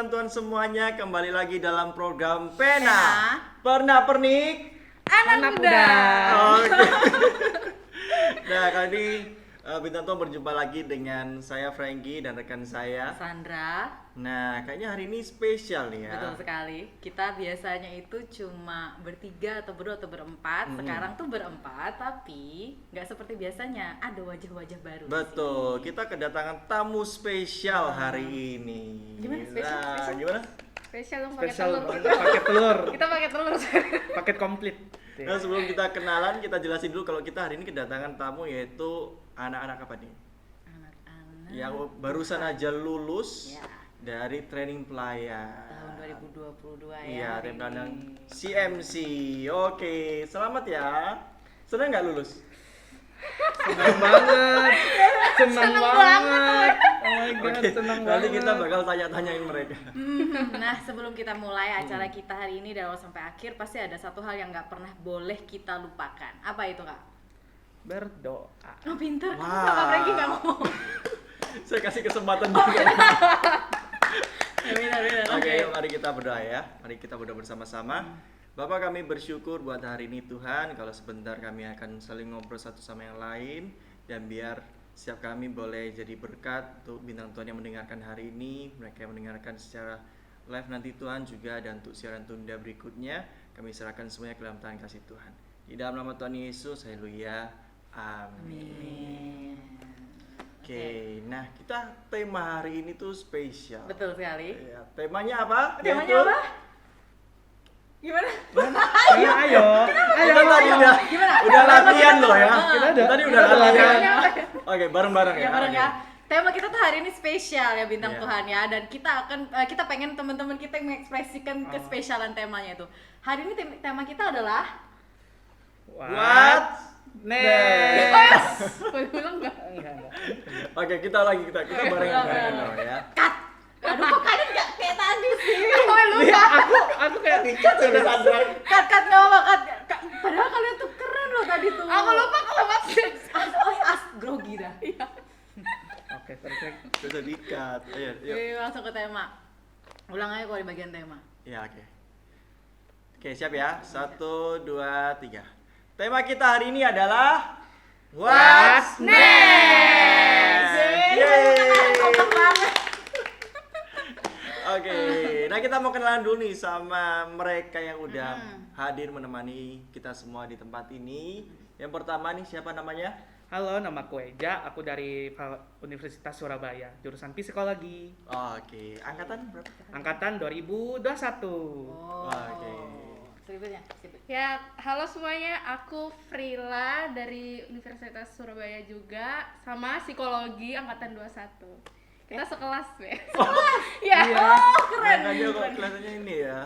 bintang Tuhan semuanya, kembali lagi dalam program Pena Perna Pernik Anak Muda. Oke. Nah, kali ini bintang Tuhan berjumpa lagi dengan saya Frankie dan rekan saya Sandra. Nah, kayaknya hari ini spesial nih ya. Betul sekali. Kita biasanya itu cuma bertiga atau berdua atau berempat. Sekarang tuh berempat, tapi nggak seperti biasanya. Ada wajah-wajah baru. Betul, kita kedatangan tamu spesial hari ini. Gimana spesial? Nah, Spesial? gimana? Spesial dong pakai Spesial telur. kita pakai telur, Kita pakai telur. paket komplit. Nah, sebelum kita kenalan, kita jelasin dulu kalau kita hari ini kedatangan tamu yaitu anak-anak apa nih? Anak-anak Yang barusan aja lulus Ya. dari training pelayan. tahun 2022 ya. Iya, hari training pelayan ini. CMC. Oke, selamat ya. Senang nggak lulus? Senang banget, senang banget. Oh my god, Oke, senang nanti banget. kita bakal tanya-tanyain mereka. Nah, sebelum kita mulai acara kita hari ini dari awal sampai akhir, pasti ada satu hal yang nggak pernah boleh kita lupakan. Apa itu, Kak? Berdoa. Oh, pinter. Wah. Kak Franky nggak ngomong. Saya kasih kesempatan juga. Ya, benar. Oke, yuk mari kita berdoa ya. Mari kita berdoa bersama-sama. Bapak, kami bersyukur buat hari ini Tuhan. Kalau sebentar kami akan saling ngobrol satu sama yang lain. Dan biar setiap kami boleh jadi berkat untuk bintang Tuhan yang mendengarkan hari ini. Mereka yang mendengarkan secara live nanti Tuhan juga. Dan untuk siaran tunda berikutnya, kami serahkan semuanya ke dalam tangan kasih Tuhan. Di dalam nama Tuhan Yesus, haleluya. Amin. Oke, nah kita tema hari ini tuh spesial. Betul sekali. Ya, temanya apa? Temanya Yaitu- apa? Gimana? Ayo, ayo. Kita tadi udah latihan loh ya. Kita udah- Tadi udah kita udah latihan. latihan. Oke, bareng-bareng ya. Ya bareng Oke. ya. Tema kita tuh hari ini spesial ya bintang Iya. Tuhan ya, dan kita akan kita pengen teman-teman kita yang mengekspresikan kespesialan temanya itu. Hari ini tema kita adalah What? Next. boleh ulang nggak? Enggak. Oke, kita bareng-bareng ya. Cut. Aduh, kok kalian nggak kayak tadi sih? Iya, aku kayak Dikat sudah Sandra. Cut nggak apa cut. Padahal kalian tuh keren loh tadi tuh. Aku lupa kalau maksud. Grogi dah. Oke, perfect. Sudah dikat. Ayo, yuk. Oke, langsung ke tema. Ulang aja kalau di bagian tema. Ya, oke. Oke, siap ya. 1 2 3. Tema kita hari ini adalah What's next? Yeay. Kompak banget. Oke, nah kita mau kenalan dulu nih sama mereka yang udah hadir menemani kita semua di tempat ini. Yang pertama nih, siapa namanya? Halo, nama aku Eja. Aku dari Universitas Surabaya, jurusan psikologi. Oke, angkatan berapa? Angkatan 2021. Oh. Oke. Berikutnya. Ya, halo semuanya, aku Frila dari Universitas Surabaya juga, sama psikologi angkatan 21. Kita sekelas, Be. Ya. Oh, keren. Makanya kok kelihatannya ini ya.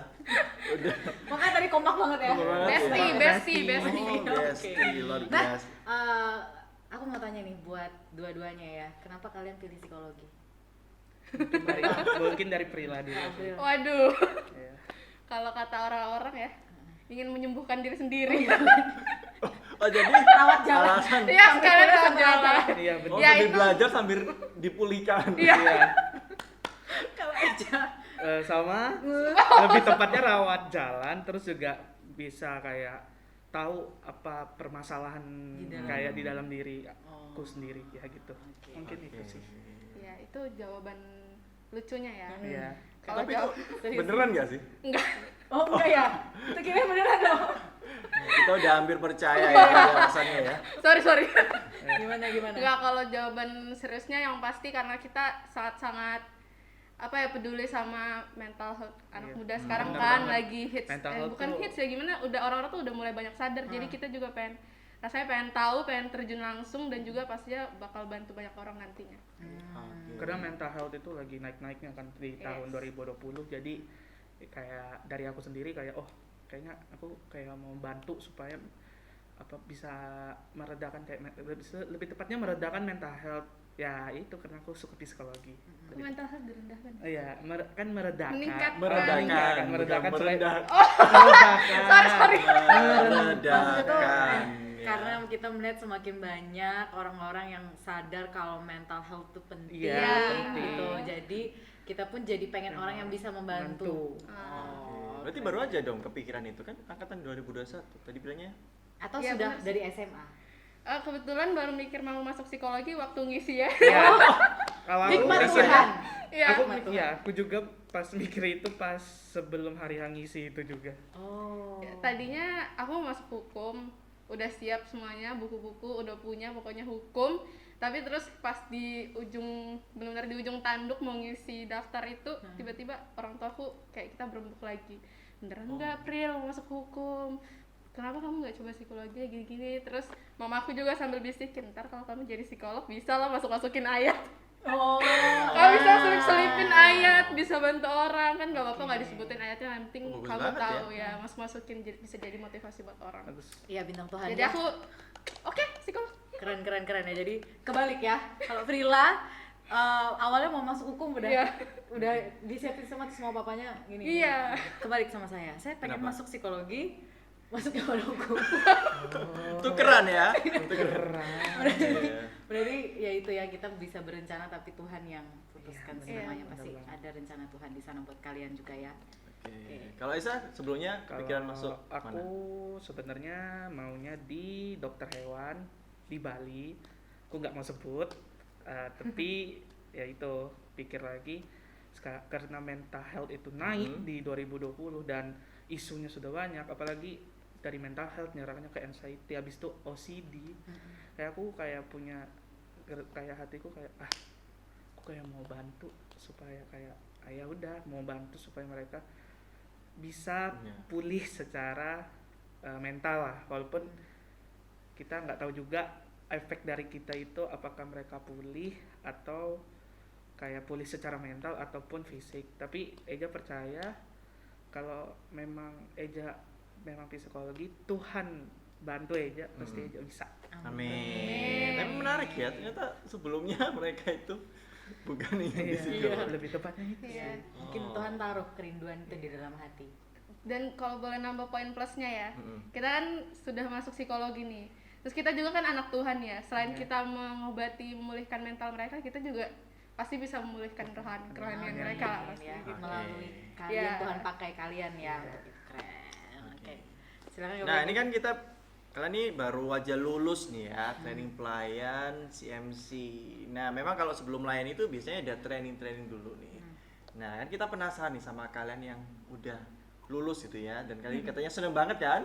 Udah. Makanya tadi kompak banget ya. Kompak banget. Bestie, bestie, bestie. Oh, Oke. bestie, luar Nah, biasa. aku mau tanya nih buat dua-duanya ya. Kenapa kalian pilih psikologi? Mungkin dari Prila dulu. April. Waduh, Iya. kalau kata orang-orang ya, ingin menyembuhkan diri sendiri. Oh, jadi Rawat jalan. alasan. Iya, sekalian Sampai rawat jalan. Iya, Oh, benar. Ya, sambil itu. belajar sambil dipulihkan. Iya. Kalau aja. Sama lebih tepatnya rawat jalan, terus juga bisa kayak tahu apa permasalahan Di dalam. kayak di dalam diri Oh. aku sendiri ya gitu. Oke. Mungkin itu sih. Ya, itu jawaban lucunya ya. Iya. Kalau Tapi itu jawab serius. beneran gak sih? enggak. Oh, enggak ya? Itu kira beneran dong. Kita udah hampir percaya ya alasannya ya. Sorry. Gimana? Enggak, kalau jawaban seriusnya yang pasti karena kita sangat-sangat peduli sama mental health anak Iya. muda sekarang Benar kan banget. lagi hits, Mental health bukan tuh- hits ya, gimana, udah orang-orang tuh udah mulai banyak sadar, jadi kita juga rasanya pengen tahu, pengen terjun langsung, dan juga pastinya bakal bantu banyak orang nantinya. Oke. Karena mental health itu lagi naik-naiknya kan di Yes. tahun 2020. Jadi kayak dari aku sendiri kayak kayaknya aku kayak mau bantu supaya bisa meredakan lebih tepatnya meredakan mental health. Ya itu karena aku suka psikologi. Kok mental health direndahkan? Iya, kan meredakan. Meningkatkan. Meredakan, meredakan bukan supaya- merendah. Sorry. Meredakan. ya. Karena kita melihat semakin banyak orang-orang yang sadar kalau mental health itu penting, Iya, penting. gitu. Jadi kita pun jadi pengen orang yang bisa membantu. Berarti baru aja dong kepikiran itu kan angkatan 2021 tadi bilangnya. Atau Iya, sudah benar sih. dari SMA? Kebetulan baru mikir mau masuk psikologi waktu ngisi ya. Ya. Kalau aku Nikmat mikir- Tuhan. Iya. aku juga pas mikir itu pas sebelum hari ngisi itu juga. Oh. Tadinya aku mau masuk hukum, udah siap semuanya, buku-buku udah punya, pokoknya hukum. Tapi terus pas di ujung, benar-benar di ujung tanduk mau ngisi daftar itu, tiba-tiba orang tuaku kayak kita berembuk lagi. Beneran nggak, Pril, mau masuk hukum? Kenapa kamu nggak coba psikologi gini-gini? Terus mamaku juga sambil bisikin, ntar kalau kamu jadi psikolog bisa lah masuk-masukin ayat. Oh. Kamu bisa selip-selipin ayat, bisa bantu orang, kan nggak apa-apa nggak disebutin ayatnya, yang penting Bagus kamu banget tahu ya, masukin bisa jadi motivasi buat orang. Bagus. Iya, bintang Tuhan. Jadi ya. aku oke, psikolog. Keren ya. Jadi kebalik ya. Kalau Frila awalnya mau masuk hukum udah Iya. udah disiapin sama papanya gini. Iya. Kebalik sama saya. Saya pengen Kenapa? masuk psikologi, masuk ke hukum. Tukeran ya. Iya. Berarti ya itu ya, kita bisa berencana tapi Tuhan yang putuskan Iya, semuanya. benar Pasti banget. ada rencana Tuhan di sana buat kalian juga ya. Oke. Kalau Isa sebelumnya pikiran masuk aku mana? sebenarnya maunya di dokter hewan di Bali. Aku nggak mau sebut, tapi ya itu pikir lagi karena mental health itu naik di 2020 dan isunya sudah banyak, apalagi dari mental health nyerangnya ke anxiety, habis itu OCD. Kayak aku kayak punya kayak hatiku kayak aku kayak mau bantu supaya kayak ya udah mau bantu supaya mereka bisa Iya. pulih secara mental lah, walaupun kita nggak tahu juga efek dari kita itu apakah mereka pulih atau kayak pulih secara mental ataupun fisik. Tapi Eja percaya kalau memang Eja memang psikologi, Tuhan bantu Eja, pasti Eja bisa. Amin. Tapi menarik ya, ternyata sebelumnya mereka itu bukan ini di situ. Iya, lebih tepatnya itu. Iya. Mungkin Tuhan taruh kerinduan itu di dalam hati. Dan kalau boleh nambah poin plusnya ya, kita kan sudah masuk psikologi nih. Terus kita juga kan anak Tuhan ya. Selain kita mengobati, memulihkan mental mereka, kita juga pasti bisa memulihkan kerohanian mereka lah pasti. Ya, Oke. melalui kalian Iya. Tuhan pakai kalian ya. Untuk itu. Keren. Oke. Silakan Nah ini kan kita kalian ini baru aja lulus nih ya, training pelayan CMC. Nah memang kalau sebelum layan itu biasanya ada training dulu nih. Nah kan kita penasaran nih sama kalian yang udah lulus gitu ya, dan kalian katanya seneng banget kan?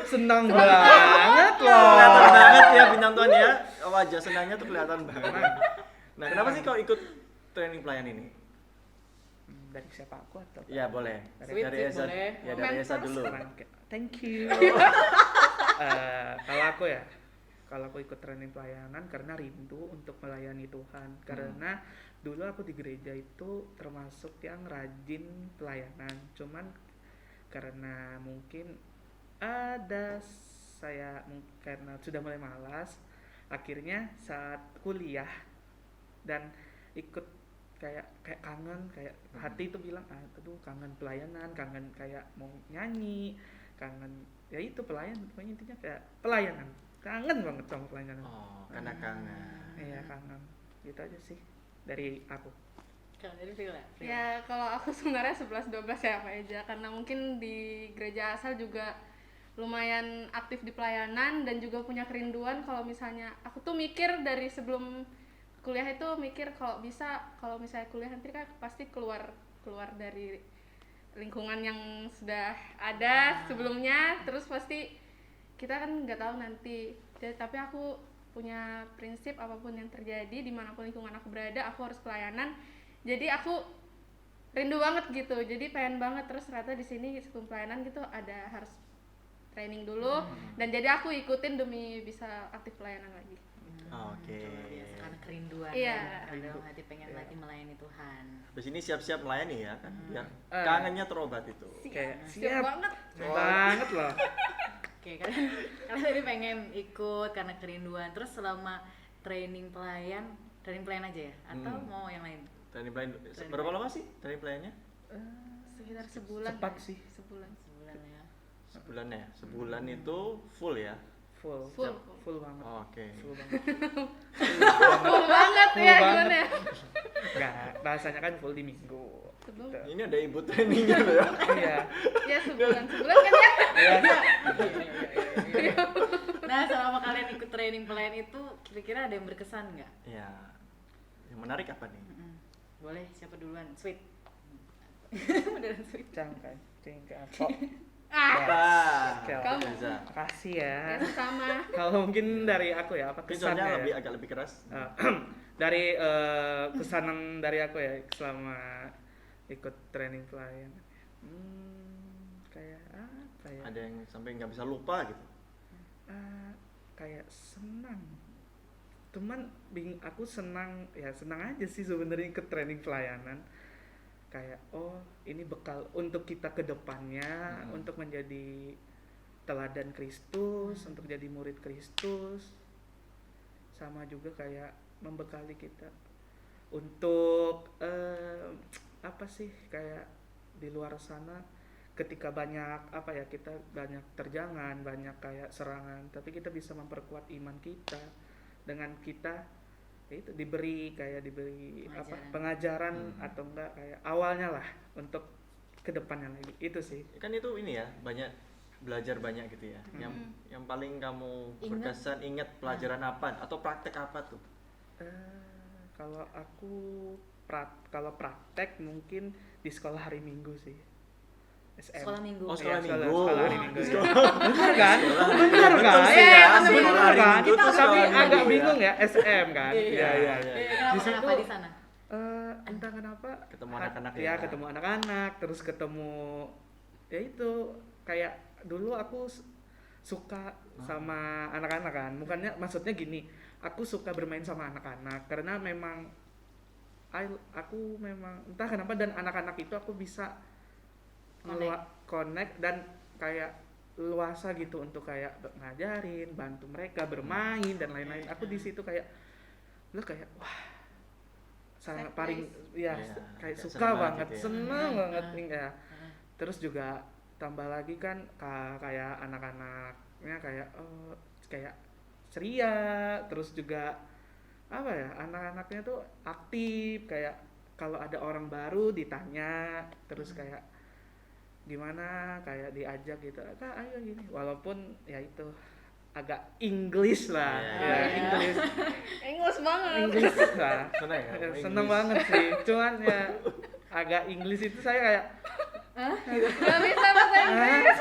Senang banget loh. Kelihatan banget ya bintang Tuhan ya, wajah senangnya tuh kelihatan banget. Nah kenapa sih kau ikut training pelayan ini? Dari siapa aku atau? Ya boleh, Sweet, dari sweet, Esa, boleh. ya dari Esa dulu. Thank you. Kalau aku ya, kalau aku ikut training pelayanan karena rindu untuk melayani Tuhan. Karena dulu aku di gereja itu termasuk yang rajin pelayanan. Cuman karena mungkin ada karena sudah mulai malas, akhirnya saat kuliah dan ikut kayak kangen, kayak hati itu bilang aduh kangen pelayanan, kangen kayak mau nyanyi, kangen ya itu pelayan, pokoknya intinya kayak pelayanan, kangen banget sama pelayanan. Oh, karena kangen. Iya kangen, gitu aja sih dari aku. Kalau dari Frila. Ya kalau aku sebenarnya 11-12 ya Pak Eja, karena mungkin di gereja asal juga lumayan aktif di pelayanan dan juga punya kerinduan. Kalau misalnya aku tuh mikir dari sebelum kuliah itu mikir kalau misalnya kuliah nanti kan pasti keluar dari lingkungan yang sudah ada sebelumnya, terus pasti kita kan nggak tahu nanti. Tapi aku punya prinsip apapun yang terjadi dimanapun lingkungan aku berada, aku harus pelayanan. Jadi aku rindu banget gitu, jadi pengen banget. Terus ternyata di sini sebelum pelayanan gitu ada harus training dulu, dan jadi aku ikutin demi bisa aktif pelayanan lagi. Oke. Luar biasa, karena kerinduan Iya. ya, dalam hati pengen lagi melayani Tuhan. Habis ini siap-siap melayani ya kan, biar kangennya terobat itu. Kayak Siap banget. banget loh. Oke, kalian tadi pengen ikut karena kerinduan. Terus selama training pelayan aja ya? Atau mau yang lain? Training pelayan berapa lama sih training pelayannya? Sekitar sebulan. Cepat ya. sih. Sebulan. Sebulan ya. Sebulan ya. Sebulan itu full ya. Full banget. Oke. Full banget. Full banget ya banget. gimana ya? Enggak, bahasanya kan full di minggu. Sebelum- Gitu. Ini ada ibu trainingnya loh ya. Iya. Ya sebulan kan ya. Iya. Nah, selama kalian ikut training pelayan itu kira-kira ada yang berkesan nggak? Ya. Yang menarik apa nih? Boleh, siapa duluan? Sweet. Beneran sweet. Cangkai, cingkat. Kok. Apa? Kamu. Riza. Makasih ya. Ya sama. Kalau mungkin dari aku ya, apa Ini kesannya soalnya ya? lebih agak lebih keras. Dari kesanan dari aku ya selama ikut training pelayan. Kayak apa ya? Ada yang sampai nggak bisa lupa gitu. Kayak senang. Cuman aku senang aja sih sebenarnya ikut training pelayanan. Kayak ini bekal untuk kita ke depannya, untuk menjadi teladan Kristus, untuk jadi murid Kristus. Sama juga kayak membekali kita untuk apa sih, kayak di luar sana ketika banyak kita banyak terjangan, banyak kayak serangan, tapi kita bisa memperkuat iman kita dengan kita itu diberi pengajaran atau enggak kayak awalnya lah untuk kedepannya lagi. Itu sih. Kan itu ini ya, belajar banyak gitu ya. Yang paling kamu berkesan ingat pelajaran apa atau praktek apa tuh? Kalau aku kalau praktek mungkin di sekolah hari Minggu sih. SM. Sekolah minggu. Oh, sekolah Iya, minggu. sekolah hari Minggu. Sekolah. Bener kan? Bener kan? sih ya, Bener sekolah hari kan? Minggu tuh Tapi sekolah agak minggu ya. bingung ya, SM kan? Iya. Kenapa, Di situ- kenapa di sana? Entah kenapa Ketemu anak-anak ya, ketemu anak-anak, terus ketemu ya itu kayak dulu aku suka sama anak-anak kan, bukannya maksudnya gini, aku suka bermain sama anak-anak karena memang aku memang entah kenapa, dan anak-anak itu aku bisa connect dan kayak luasa gitu untuk kayak ngajarin, bantu mereka bermain dan lain-lain. Aku di situ kayak wah, sangat paling ya kayak kayak suka seneng banget, gitu ya. seneng banget nih ya. Terus juga tambah lagi kan kayak anak-anaknya kayak ceria, terus juga apa ya, anak-anaknya tuh aktif, kayak kalau ada orang baru ditanya, terus kayak gimana, kayak diajak gitu, Kak ayo gini, walaupun ya itu agak English lah, Iya. English banget. English lah. Seneng ya? Seneng banget sih, cuman ya agak English itu saya kayak Gak bisa bahasa Inggris.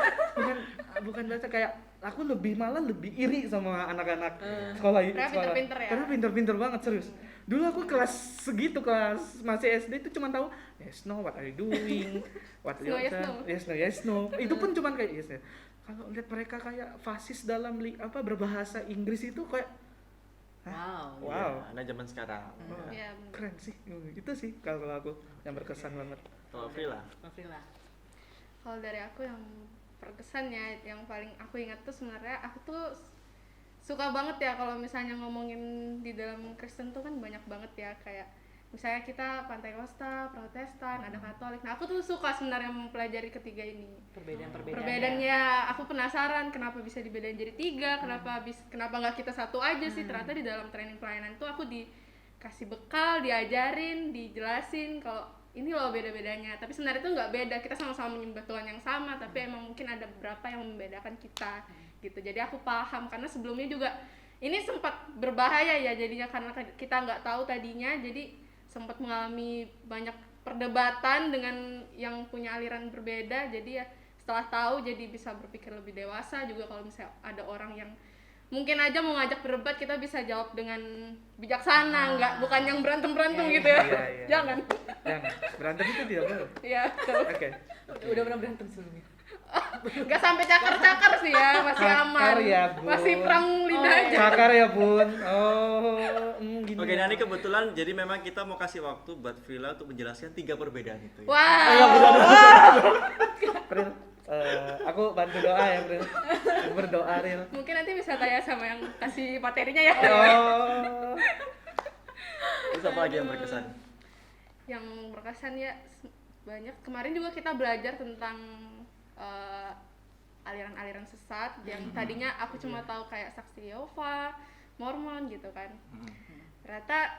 bukan baca, kayak aku malah lebih iri sama anak-anak sekolah ini. Karena pinter-pinter ya? Karena pinter-pinter banget, serius. Dulu aku kelas segitu, kelas masih SD itu cuma tahu yes no, what are you doing, what No, yes, no. yes no. Itu pun cuma kayak yes no. Kalau lihat mereka kayak fasis dalam berbahasa Inggris itu kayak Wow. wow. Iya, anak zaman sekarang. Wah, Iya, bener. keren sih. Itu sih kalau aku yang berkesan banget. Kalau Frila, Afrila. Kalau dari aku yang berkesan ya, yang paling aku ingat tuh sebenarnya aku tuh suka banget ya kalau misalnya ngomongin di dalam Kristen tuh kan banyak banget ya, kayak misalnya kita Pantekosta, Protestan, ada Katolik. Nah, aku tuh suka sebenarnya mempelajari ketiga ini. Perbedaannya aku penasaran kenapa bisa dibedain jadi tiga, kenapa nggak kita satu aja sih. Ternyata di dalam training pelayanan itu aku dikasih bekal, diajarin, dijelasin kalau ini loh beda-bedanya. Tapi sebenarnya itu nggak beda, kita sama-sama menyembah Tuhan yang sama, tapi emang mungkin ada beberapa yang membedakan kita gitu. Jadi aku paham, karena sebelumnya juga ini sempat berbahaya ya jadinya, karena kita nggak tahu tadinya, jadi sempat mengalami banyak perdebatan dengan yang punya aliran berbeda. Jadi ya setelah tahu jadi bisa berpikir lebih dewasa juga. Kalau misalnya ada orang yang mungkin aja mau ngajak berdebat, kita bisa jawab dengan bijaksana, bukan yang berantem gitu ya. Iya. Jangan. Jangan. Berantem itu tidak boleh. Iya, betul. Oke. Udah pernah berantem sebelumnya? Nggak sampai cakar-cakar sih ya, masih aman. Cakar ya, Bu. Masih perang lidah aja. Cakar ya bun. Oh, gini. oke, nah ini kebetulan jadi memang kita mau kasih waktu buat Frila untuk menjelaskan 3 perbedaan itu. Ya. Wah. Pril, aku bantu doa ya, Pril. Aku berdoa, Pril. Mungkin nanti bisa tanya sama yang kasih materinya ya. Oh. Terus apa lagi yang berkesan? Yang berkesan ya banyak. Kemarin juga kita belajar tentang aliran-aliran sesat yang tadinya aku cuma tahu kayak Saksi Yehova, Mormon gitu kan. Ternyata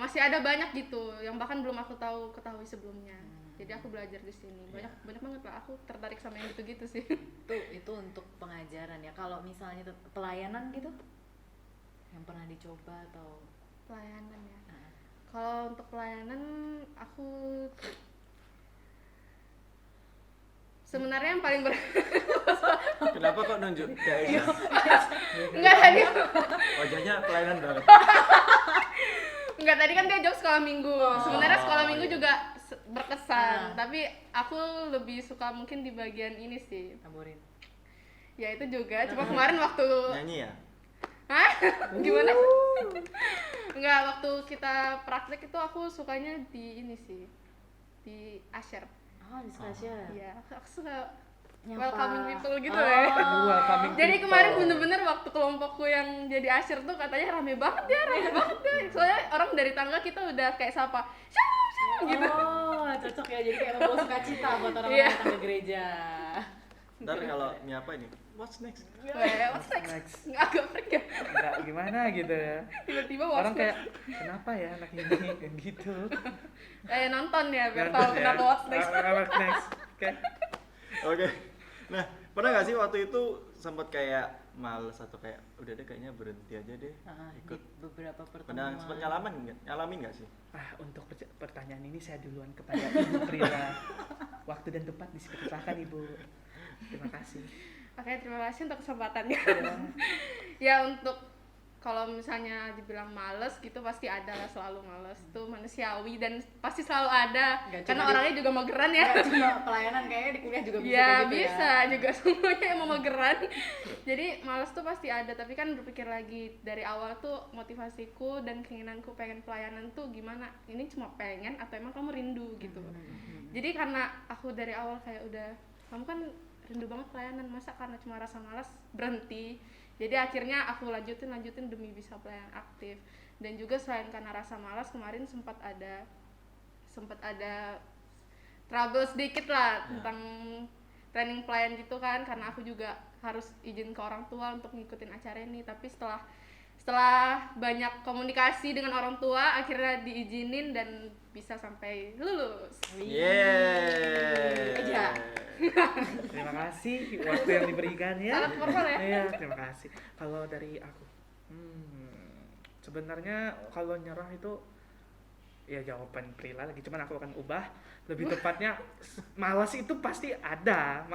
masih ada banyak gitu yang bahkan belum aku ketahui sebelumnya. Jadi aku belajar di sini banyak banget lah, aku tertarik sama yang gitu-gitu sih. Itu untuk pengajaran ya. Kalau misalnya pelayanan gitu yang pernah dicoba atau Pelayanan ya. Kalau untuk pelayanan aku sebenarnya yang paling Kenapa kok nunjuk kayak gitu? enggak tadi Wajahnya pelayanan banget. enggak tadi kan dia jawab sekolah minggu. Sebenarnya sekolah minggu iya. juga berkesan, tapi aku lebih suka mungkin di bagian ini sih. tamborin? Ya itu juga, cuma kemarin waktu Nyanyi ya? Hah? Gimana? Enggak, waktu kita praktek itu aku sukanya di ini sih. Di Asher. Oh, di Asia. Iya, aku suka Nyapa. welcoming people gitu Oh. ya. Welcoming Jadi people. kemarin bener-bener waktu kelompokku yang jadi Asher tuh katanya rame banget ya. Soalnya orang dari tangga kita udah kayak sapa, shalom, shalom gitu. Oh, cocok ya. Jadi kayak membawa sukacita buat orang-orang Iya. yang datang ke gereja. Ntar kalau nyapa ini, what's next? What's next? Nggak agak freak ya? Nggak gimana gitu ya. Tiba-tiba Orang what's kayak next? kenapa ya anak ini kayak gitu. Nonton ya, biar Nonton tahu ya. kenapa what's next. What's next. Oke. Oke. Nah, pernah gak sih waktu itu sempat kayak males atau kayak udah deh kayaknya berhenti aja deh Di ikut? beberapa Pernah pertemuan. sempat ngalamin nggak sih? Untuk pertanyaan ini saya duluan kepada Ibu Prila. Waktu dan tempat dipersilakan Ibu. Terima kasih. Oke, terima kasih untuk kesempatannya. Ya. Ya untuk kalau misalnya dibilang males gitu pasti ada lah, selalu males tuh manusiawi dan pasti selalu ada. Nggak Karena cuma orangnya juga mageran ya. Nggak cuma pelayanan, kayaknya di kuliah juga bisa Ya kayak gitu bisa ya. juga semuanya emang mageran. Jadi males tuh pasti ada, tapi kan berpikir lagi dari awal tuh motivasiku dan keinginanku pengen pelayanan tuh gimana? Ini cuma pengen atau emang kamu rindu gitu. Jadi karena aku dari awal kayak udah, kamu kan rindu banget pelayanan, masa karena cuma rasa malas berhenti. Jadi akhirnya aku lanjutin demi bisa pelayanan aktif. Dan juga selain karena rasa malas, kemarin sempat ada trouble sedikit lah tentang training pelayan gitu kan, karena aku juga harus izin ke orang tua untuk ngikutin acara ini. Tapi setelah banyak komunikasi dengan orang tua, akhirnya diizinin dan bisa sampai lulus. Yeay. Eja. Terima kasih waktu yang diberikan ya. Salam formal ya. Iya, terima kasih. Kalau dari aku, sebenarnya kalau nyerah itu ya jawaban Prila lagi, cuman aku akan ubah. Lebih tepatnya malas itu pasti ada,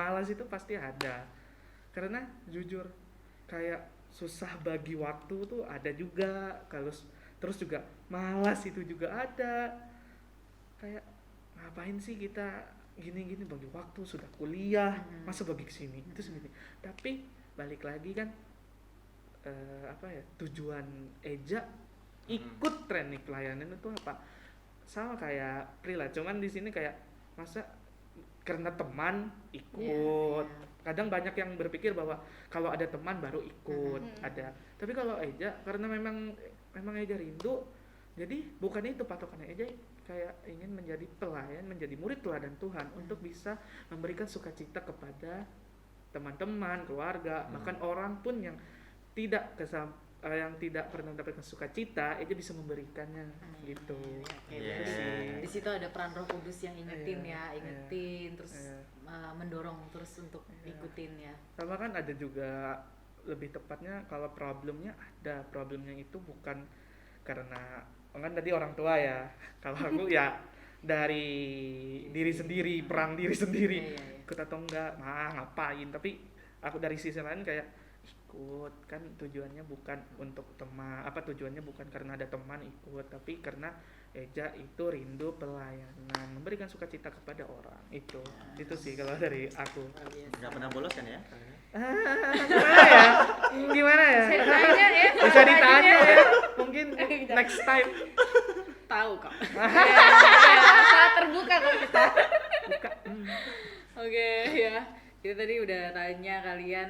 karena jujur kayak susah bagi waktu tuh ada juga. Kalau terus juga malas itu juga ada, kayak ngapain sih kita gini-gini bagi waktu, sudah kuliah masa bagi kesini itu segini. Tapi balik lagi kan tujuan Eja ikut training pelayanan itu apa, sama kayak Prila, cuman di sini kayak masa karena teman ikut. Kadang banyak yang berpikir bahwa kalau ada teman baru ikut, ada. Tapi kalau Eja karena memang Eja rindu, jadi bukan itu patokannya. Eja kayak ingin menjadi pelayan, menjadi murid teladan Tuhan untuk bisa memberikan sukacita kepada teman-teman, keluarga, bahkan orang pun yang tidak pernah mendapatkan sukacita, Eja bisa memberikannya gitu. Oke, Yeah. berarti di situ ada peran Roh Kudus yang ingetin terus mendorong terus untuk ikutin ya. Sama kan ada juga, lebih tepatnya kalau problemnya itu bukan karena kan tadi orang tua ya. Kalau aku ya dari diri sendiri, perang diri sendiri. Iya. Ikut atau enggak, ngapain. Tapi aku dari sisi lain kayak ikut, kan tujuannya bukan untuk tujuannya bukan karena ada teman ikut, tapi karena Eja itu rindu pelayanan, memberikan sukacita kepada orang. Itu sih kalau dari aku. Nggak pernah bolos kan ya? Gimana ya? Saya tanya ya. Bisa ditanya ya. Mungkin next time. Tahu kok. Sangat terbuka kok kita. Buka. Oke ya. Kita tadi udah tanya kalian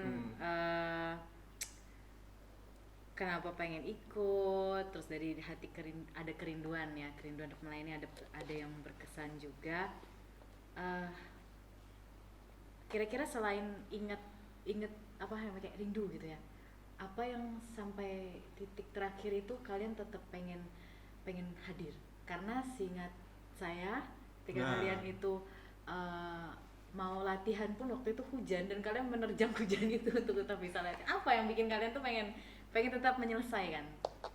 kenapa pengen ikut, terus dari hati ada kerinduan ya, kerinduan untuk melayani, ada yang berkesan juga. Kira-kira selain inget apa yang kayak rindu gitu ya, apa yang sampai titik terakhir itu kalian tetap pengen pengen hadir karena seingat saya ketika Nah. kalian itu mau latihan pun waktu itu hujan dan kalian menerjang hujan itu untuk tetap bisa latihan. Apa yang bikin kalian tuh pengen tetap menyelesaikan?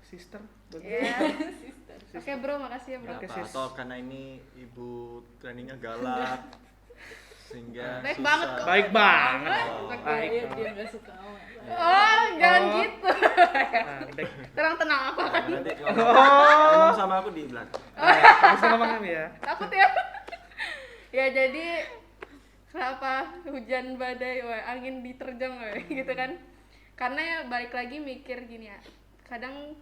Sister, Ya, sister. Oke bro, makasih ya bro. Oke, Apa? sis. Atau karena ini ibu trainingnya galak sehingga Baik susah. banget kok. Baik banget. Oh. Baik. Dia nggak suka sama. Oh, jangan Oh. gitu. Nah, udah. Tenang aku akan Nanti Oh. ngomong sama aku di belakang. Terus ngomong kami ya. takut ya. Ya jadi kenapa hujan badai, woy, angin diterjang woy, gitu kan? Karena ya balik lagi mikir gini ya. Kadang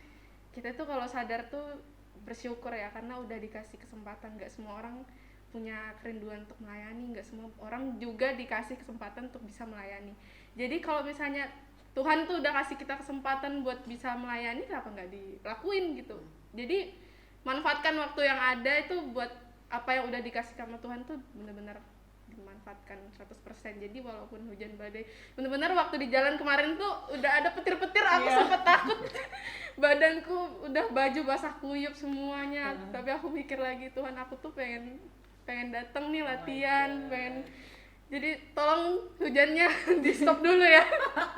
kita tuh kalau sadar tuh bersyukur ya karena udah dikasih kesempatan. Nggak semua orang punya kerinduan untuk melayani, nggak semua orang juga dikasih kesempatan untuk bisa melayani. Jadi kalau misalnya Tuhan tuh udah kasih kita kesempatan buat bisa melayani, kenapa nggak dilakuin gitu? Jadi manfaatkan waktu yang ada itu buat apa yang udah dikasih sama Tuhan tuh bener-bener dimanfaatkan 100%. Jadi walaupun hujan badai, bener-bener waktu di jalan kemarin tuh udah ada petir-petir, aku sempet takut. Badanku udah baju basah kuyup semuanya. Tapi aku mikir lagi, Tuhan aku tuh pengen datang nih latihan, pengen. Jadi tolong hujannya di stop dulu ya.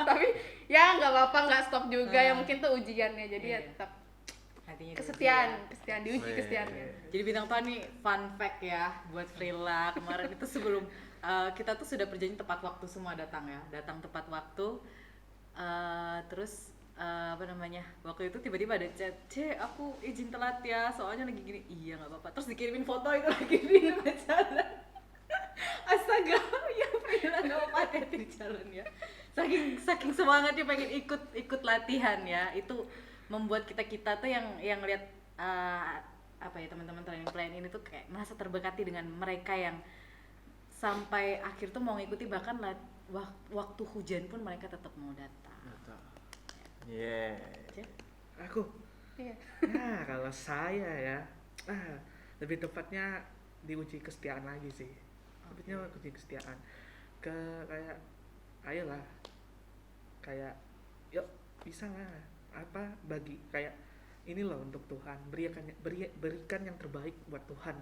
Tapi ya nggak apa-apa, nggak stop juga. Ya mungkin tuh ujiannya. Jadi ya tetap Hatinya kesetiaan diuji Weh. kesetiaannya. Jadi bintang tamu nih fun fact ya buat Frila kemarin itu sebelum kita tuh sudah perjanjian tepat waktu semua datang ya, datang tepat waktu. Terus apa namanya, waktu itu tiba-tiba ada chat, aku izin telat ya soalnya lagi gini. Iya nggak apa-apa. Terus dikirimin foto itu lagi di jalan. Astaga, ya Frila nggak apa-apa hati-hati di jalan ya. Saking semangatnya pengen ikut latihan ya, itu membuat kita tuh yang lihat apa ya, teman-teman training plan ini tuh kayak merasa terberkati dengan mereka yang sampai akhir tuh mau ngikuti, bahkan waktu hujan pun mereka tetap mau datang. Yeah. Ya. Aku. Iya. Nah, kalau saya ya, lebih tepatnya diuji kesetiaan lagi sih. Lebihnya uji kesetiaan. Kayak, ayolah, kayak, yuk bisa lah. Apa bagi kayak ini loh untuk Tuhan, berikan yang terbaik buat Tuhan.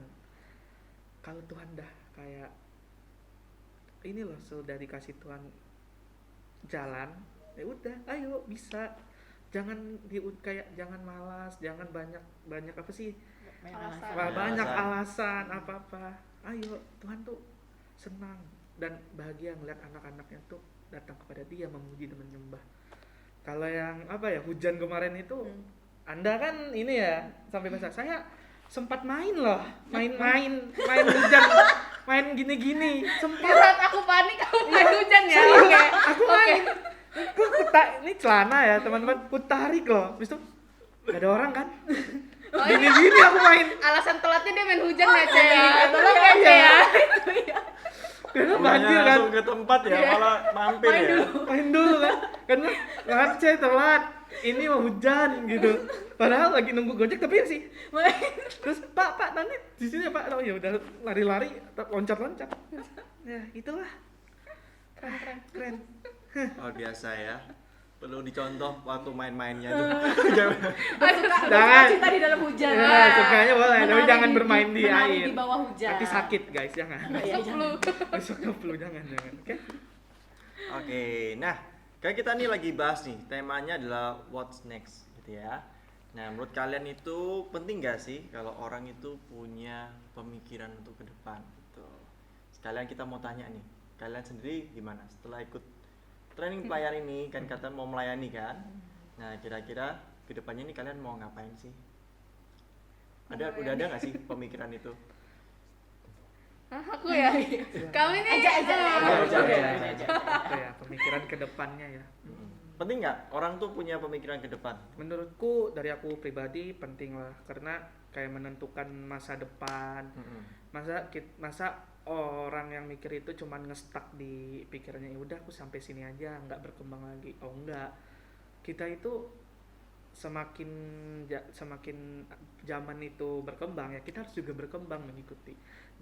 Kalau Tuhan dah kayak ini loh, sudah dikasih Tuhan jalan, ya udah, ayo bisa. Jangan jangan malas, jangan banyak apa sih? Alasan. Banyak alasan apa-apa. Ayo, Tuhan tuh senang dan bahagia ngeliat anak-anaknya tuh datang kepada Dia, memuji dan menyembah. Kalau yang apa ya, hujan kemarin itu, Anda kan ini ya sampai basah. Saya sempat main loh, main hujan, main gini-gini. Sempat. Berat, aku panik kalau main hujan ya. Serius, Oke. aku main. Ini celana ya teman-teman, ku tarik loh. Habis itu gak ada orang kan? Oh, ini Gini-gini aku main. alasan telatnya dia main hujan ya, Cek. Iya, Tolong ya, iya. Cek ya. Karena Bukannya banjir kan. langsung ke tempat ya, malah mampir ya. Main dulu kan. Karena maaf saya telat. Ini mau hujan gitu. Padahal lagi nunggu Gojek tapi ya sih. Terus Pak nanti di sini ya Pak. Oh ya udah lari-lari, loncat-loncat. Ya, itulah. Keren. Oh biasa ya. Perlu dicontoh waktu main-mainnya tuh. Jangan. Cinta di dalam hujan. Ya, sukanya boleh, tapi Menari jangan bermain di menari air. di bawah hujan. Nanti sakit guys, jangan. Ya, jangan. Besoknya flu jangan. Oke. Oke, nah kan kita nih lagi bahas nih, temanya adalah what's next gitu ya. Nah menurut kalian itu penting gak sih kalau orang itu punya pemikiran untuk ke depan gitu. Sekalian kita mau tanya nih, kalian sendiri gimana setelah ikut training pelayan ini, kan kata mau melayani kan. Nah kira-kira ke depannya nih kalian mau ngapain sih? Udah ada gak sih pemikiran itu? Aku ya. Kamu ini Aja. Apa ya, pemikiran ke depannya ya. Penting nggak orang tuh punya pemikiran ke depan? Menurutku dari aku pribadi penting lah, karena kayak menentukan masa depan. Masa orang yang mikir itu cuman ngestak di pikirannya, ya udah aku sampai sini aja, nggak berkembang lagi. Oh enggak, kita itu semakin zaman itu berkembang ya, kita harus juga berkembang mengikuti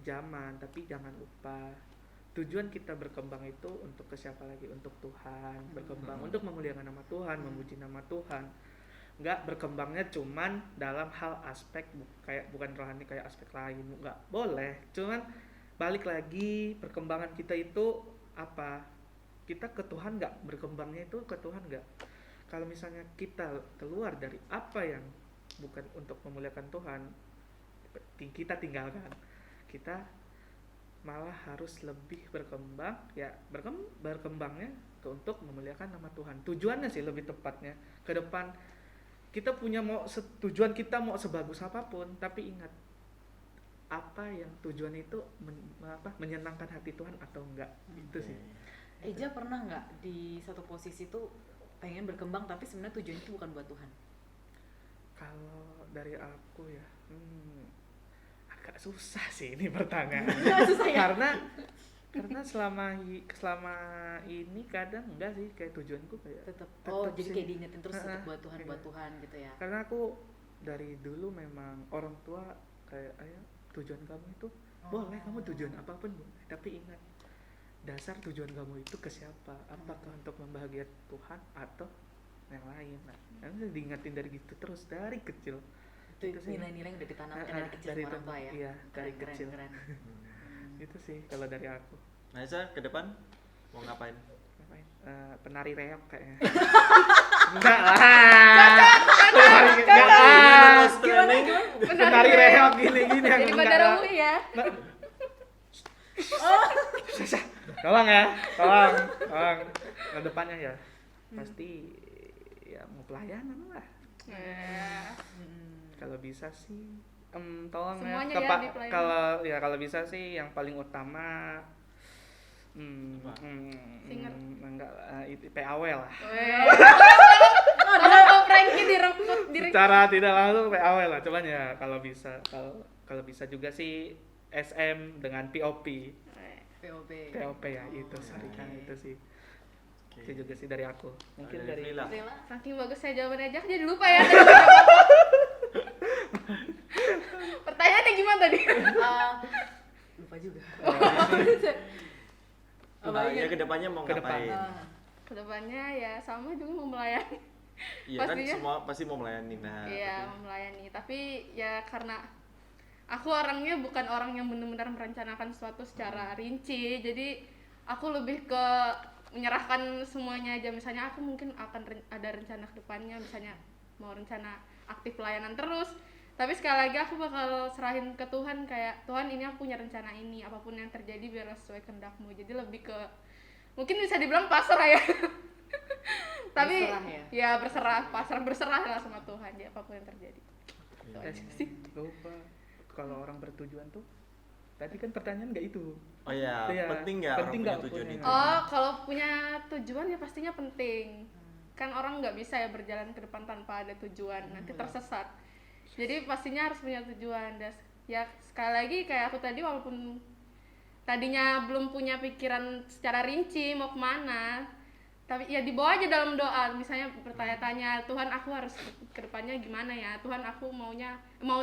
zaman. Tapi jangan lupa tujuan kita berkembang itu untuk ke siapa lagi? Untuk Tuhan. Berkembang untuk memuliakan nama Tuhan, memuji nama Tuhan. nggak berkembangnya cuman dalam hal aspek kayak bukan rohani kayak aspek lain, nggak boleh. Cuman balik lagi perkembangan kita itu apa, kita ke Tuhan nggak, berkembangnya itu ke Tuhan nggak. Kalau misalnya kita keluar dari apa yang bukan untuk memuliakan Tuhan, kita tinggalkan, kita malah harus lebih berkembang ya, berkembangnya untuk memuliakan nama Tuhan. Tujuannya sih lebih tepatnya ke depan kita punya tujuan kita mau sebagus apapun, tapi ingat apa yang tujuan itu menyenangkan hati Tuhan atau enggak. Itu sih. Eja pernah nggak di satu posisi tuh pengen berkembang tapi sebenarnya tujuan itu bukan buat Tuhan? Kalau dari aku ya agak susah sih ini pertanyaan. Susah ya? karena selama ini kadang enggak sih, kayak tujuanku kayak Tetap jadi sih. kayak diingetin terus untuk buat Tuhan, buat Tuhan gitu ya. Karena aku dari dulu memang orang tua kayak ayo tujuan kamu itu boleh, kamu tujuan apapun boleh, tapi ingat dasar tujuan kamu itu ke siapa, apakah untuk membahagiakan Tuhan atau yang lain. Nah, kan diingetin dari gitu terus dari kecil. Itu nilai-nilai yang udah ditanamkan dari kecil sama orang tua ya. Iya, dari Keren, kecil. keren. Itu sih kalau dari aku. Nah, Eza ke depan mau ngapain? Ngapain? Penari reok kayaknya. Enggak lah. Enggak lah. Penari reok gini-gini yang Jadi enggak Bandara lah. UI ya. Tolong. Ke depannya ya pasti ya mau pelayanan lah. Kalau bisa sih tolong Semuanya ya, ya di pelayanan. kalau bisa sih yang paling utama Singer. enggak itu PAW lah. Kalau Frankie direkrut Secara tidak langsung PAW lah, cuman ya kalau bisa juga sih SM dengan POP POB. ya itu kan itu sih. Itu juga sih dari aku. Mungkin Dari dari Frila. Rela? Saking bagus saya jawabannya aja, jadi lupa ya. Pertanyaannya gimana tadi? Lupa juga. Nah, ya ke depannya mau Ke depan. ngapain? Kedepannya ya sama juga mau melayani. Iya kan Pastinya. semua pasti mau melayani. Nah, Iya, tapi- mau melayani. Tapi ya karena aku orangnya bukan orang yang benar-benar merencanakan sesuatu secara rinci. Jadi aku lebih ke menyerahkan semuanya aja. Misalnya aku mungkin akan ada rencana ke depannya, misalnya mau rencana aktif pelayanan terus. Tapi sekali lagi aku bakal serahin ke Tuhan, kayak Tuhan ini aku punya rencana ini, apapun yang terjadi biar sesuai kehendak-Mu. Jadi lebih ke mungkin bisa dibilang pasrah ya. Tapi Berserah ya berserah lah sama Tuhan ya apapun yang terjadi. lupa kalau orang bertujuan tuh tadi kan pertanyaan nggak itu. Oh iya, Iya, penting nggak orang penting punya nggak tujuan punya. itu? Oh, kalau punya tujuan ya pastinya penting. Kan orang nggak bisa ya berjalan ke depan tanpa ada tujuan, nanti tersesat. Jadi pastinya harus punya tujuan. Dan ya sekali lagi kayak aku tadi, walaupun tadinya belum punya pikiran secara rinci mau kemana, tapi ya dibawa aja dalam doa. Misalnya bertanya-tanya, Tuhan aku harus ke depannya gimana ya, Tuhan aku mau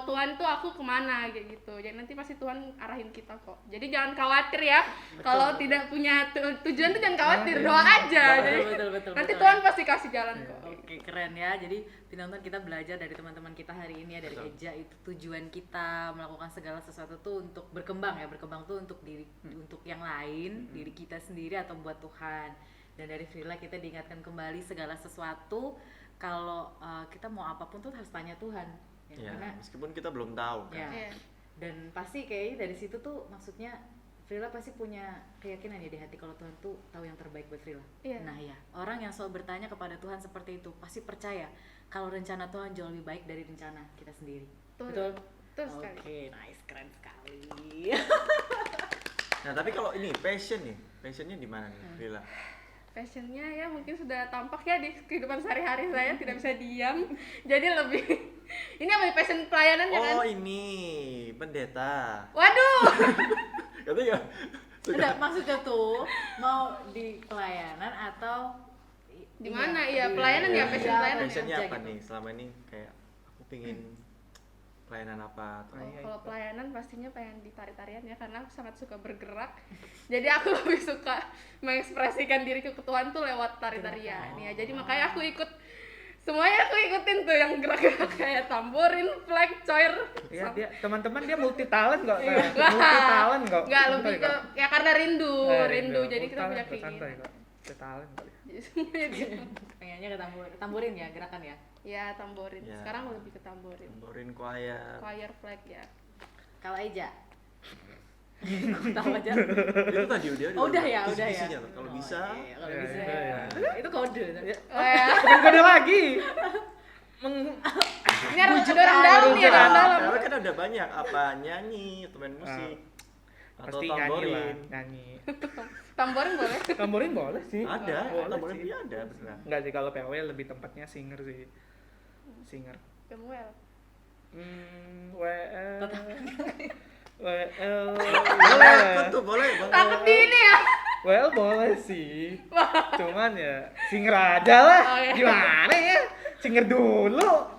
Tuhan tuh aku kemana kayak gitu. Jadi nanti pasti Tuhan arahin kita kok. Jadi jangan khawatir ya, kalau tidak punya tujuan tuh jangan khawatir, doa aja. Jadi Betul. nanti Tuhan pasti kasih jalan kok. Oke, keren ya. Jadi penonton, kita belajar dari teman-teman kita hari ini ya, dari Eja, itu tujuan kita melakukan segala sesuatu tuh untuk berkembang ya. Berkembang tuh untuk untuk yang lain, diri kita sendiri atau buat Tuhan. Dan dari Frila kita diingatkan kembali segala sesuatu kalau kita mau apapun tuh harus tanya Tuhan. Ya, Karena meskipun kita belum tahu kan. ya. Iya. Dan pasti kayaknya dari situ tuh maksudnya Frila pasti punya keyakinan ya di hati kalau Tuhan tuh tahu yang terbaik buat Frila. Iya. Nah ya, orang yang selalu bertanya kepada Tuhan seperti itu pasti percaya kalau rencana Tuhan jauh lebih baik dari rencana kita sendiri. Betul. Betul Oke, sekali. nice, keren sekali. Nah, tapi kalau ini passionnya di mana nih, Frila? Passionnya ya mungkin sudah tampak ya di kehidupan sehari-hari saya, tidak bisa diam. Jadi lebih ini apa passion pelayanan ya kan? Oh, ini pendeta. Waduh. Katanya Enggak, maksudnya tuh mau di pelayanan atau Di mana? Iya, pelayanan ya, passion pelayanan ya. passionnya aja apa gitu. nih? Selama ini kayak aku pingin pelayanan apa atau Kalau pelayanan pastinya pengen di tari-tarian ya, karena aku sangat suka bergerak. Jadi aku lebih suka mengekspresikan diriku ke Tuhan tuh lewat tari-tarian ya. Jadi makanya aku ikut semuanya aku ikutin tuh yang gerak-gerak kayak tamborin, flag, coir. Ya dia teman-teman dia multi talent kok. Iya. Multi talent kok. Nggak, lebih Santai ke kok. ya karena rindu, Rindu. jadi kita Multi punya talent, santai keinginan. kok. Multi talent kok. Jadi semuanya gitu. Pengennya ke tamborin ya, gerakan ya. Ya tamborin. Ya. Sekarang lebih ke tamborin. Tamborin choir. Choir, flag ya. Kalau Eja. Aku tahu aja. Itu tadi dia Oh, udah ya, udah ya. kisi-kisinya loh. Kalau Oh, bisa iya, kalau Ya, bisa udah ya. ya. Itu kode. Oh ya. Bukan kode lagi. Ini ada orang dalam nih, ada orang dalam. karena kan ada banyak apa nyanyi atau main musik atau Pasti nyanyi lah, tamborin. nyanyi. Tamborin boleh. Tamborin boleh sih. Ada, Boleh tamborin sih. dia ada beneran. Enggak sih kalau PW lebih tempatnya singer sih. Singer. Kemuel. WL. WL. Boleh, betul boleh. Takut di ini ya. WL boleh sih. Cuman ya singer aja lah. Oh, iya. Gimana ya? Singer dulu.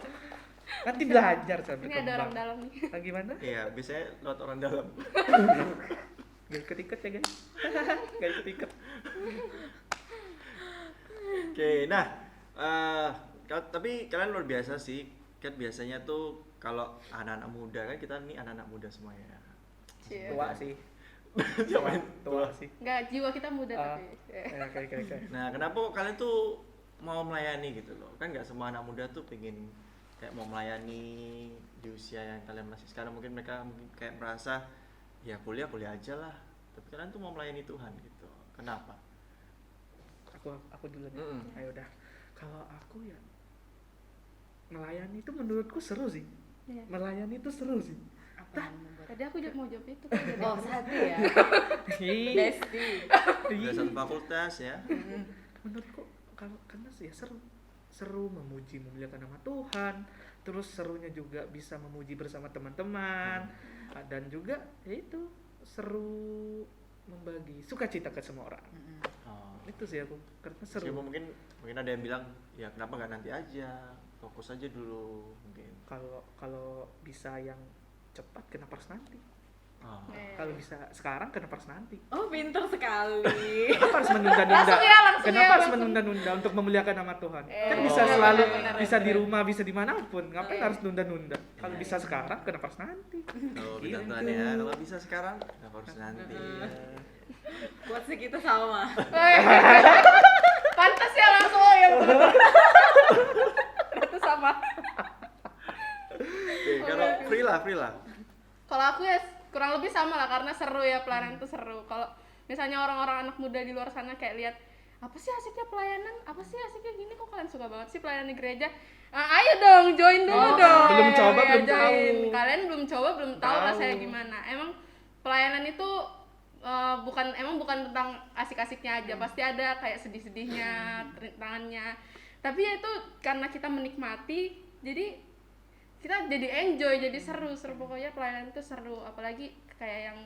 Nanti belajar sampai Ini ada orang dalam nih. Gimana? Iya, biasanya lewat orang dalam. Gak ikut-ikut ya guys. Gak ikut-ikut. Oke, nah, tapi kalian luar biasa sih. Kan biasanya tuh kalau anak-anak muda kan kita nih anak-anak muda semuanya. Cie. Tua sih. Siapa yang Tua sih. Enggak, jiwa kita muda Ah. tapi. Ya, oke. Nah, kenapa kok kalian tuh mau melayani gitu loh? Kan nggak semua anak muda tuh pengen kayak mau melayani di usia yang kalian masih sekarang. Mungkin mereka kayak merasa ya kuliah aja lah. Tapi kalian tuh mau melayani Tuhan gitu. Kenapa? Aku dulu nih. Mm-mm. Ayo udah. Kalau aku ya melayani itu menurutku seru sih. Iya. Melayani itu seru sih. Apa yang membuat? Tadi aku juga mau jawab itu. Oh, satu ya. Ih, Besti. Udah satu fakultas ya. menurutku kalau karena ya seru memuliakan nama Tuhan, terus serunya juga bisa memuji bersama teman-teman, dan juga ya itu seru membagi sukacita ke semua orang. Oh. Itu sih aku karena seru. Meskipun mungkin ada yang bilang ya kenapa nggak nanti aja, fokus aja dulu mungkin. Kalau bisa yang cepat kenapa harus nanti? Oh. Kalau bisa sekarang kenapa harus nanti? Oh, pintar sekali. Kenapa harus menunda-nunda? Langsung ya, langsung Kenapa ya, harus langsung. menunda-nunda untuk memuliakan nama Tuhan? Kan Oh, bisa benar, selalu benar, bisa di benar. rumah, bisa dimanapun. Ngapain Iya. harus nunda-nunda? Kalau bisa sekarang kenapa harus nanti? Oh, bintang Tuhan Gitu. ya. Kalau bisa sekarang, kenapa harus nanti? Ya. Buat sih kita sama. Pantas ya langsung oh ya. Itu sama. Oke, kalau free lah. Kalau aku ya kurang lebih sama lah karena seru ya pelayanan itu seru. Kalau misalnya orang-orang anak muda di luar sana kayak lihat apa sih asiknya pelayanan, apa sih asiknya gini kok kalian suka banget sih pelayanan di gereja. Ayo dong join dulu Oh, dong. belum coba, Ya, belum join. tahu. Kalian belum coba belum tahu Tahu. rasanya gimana. Emang pelayanan itu bukan tentang asik-asiknya aja, pasti ada kayak sedih-sedihnya, rintangannya. Tapi ya itu karena kita menikmati, jadi kita jadi enjoy, jadi seru pokoknya pelayanan itu seru. Apalagi kayak yang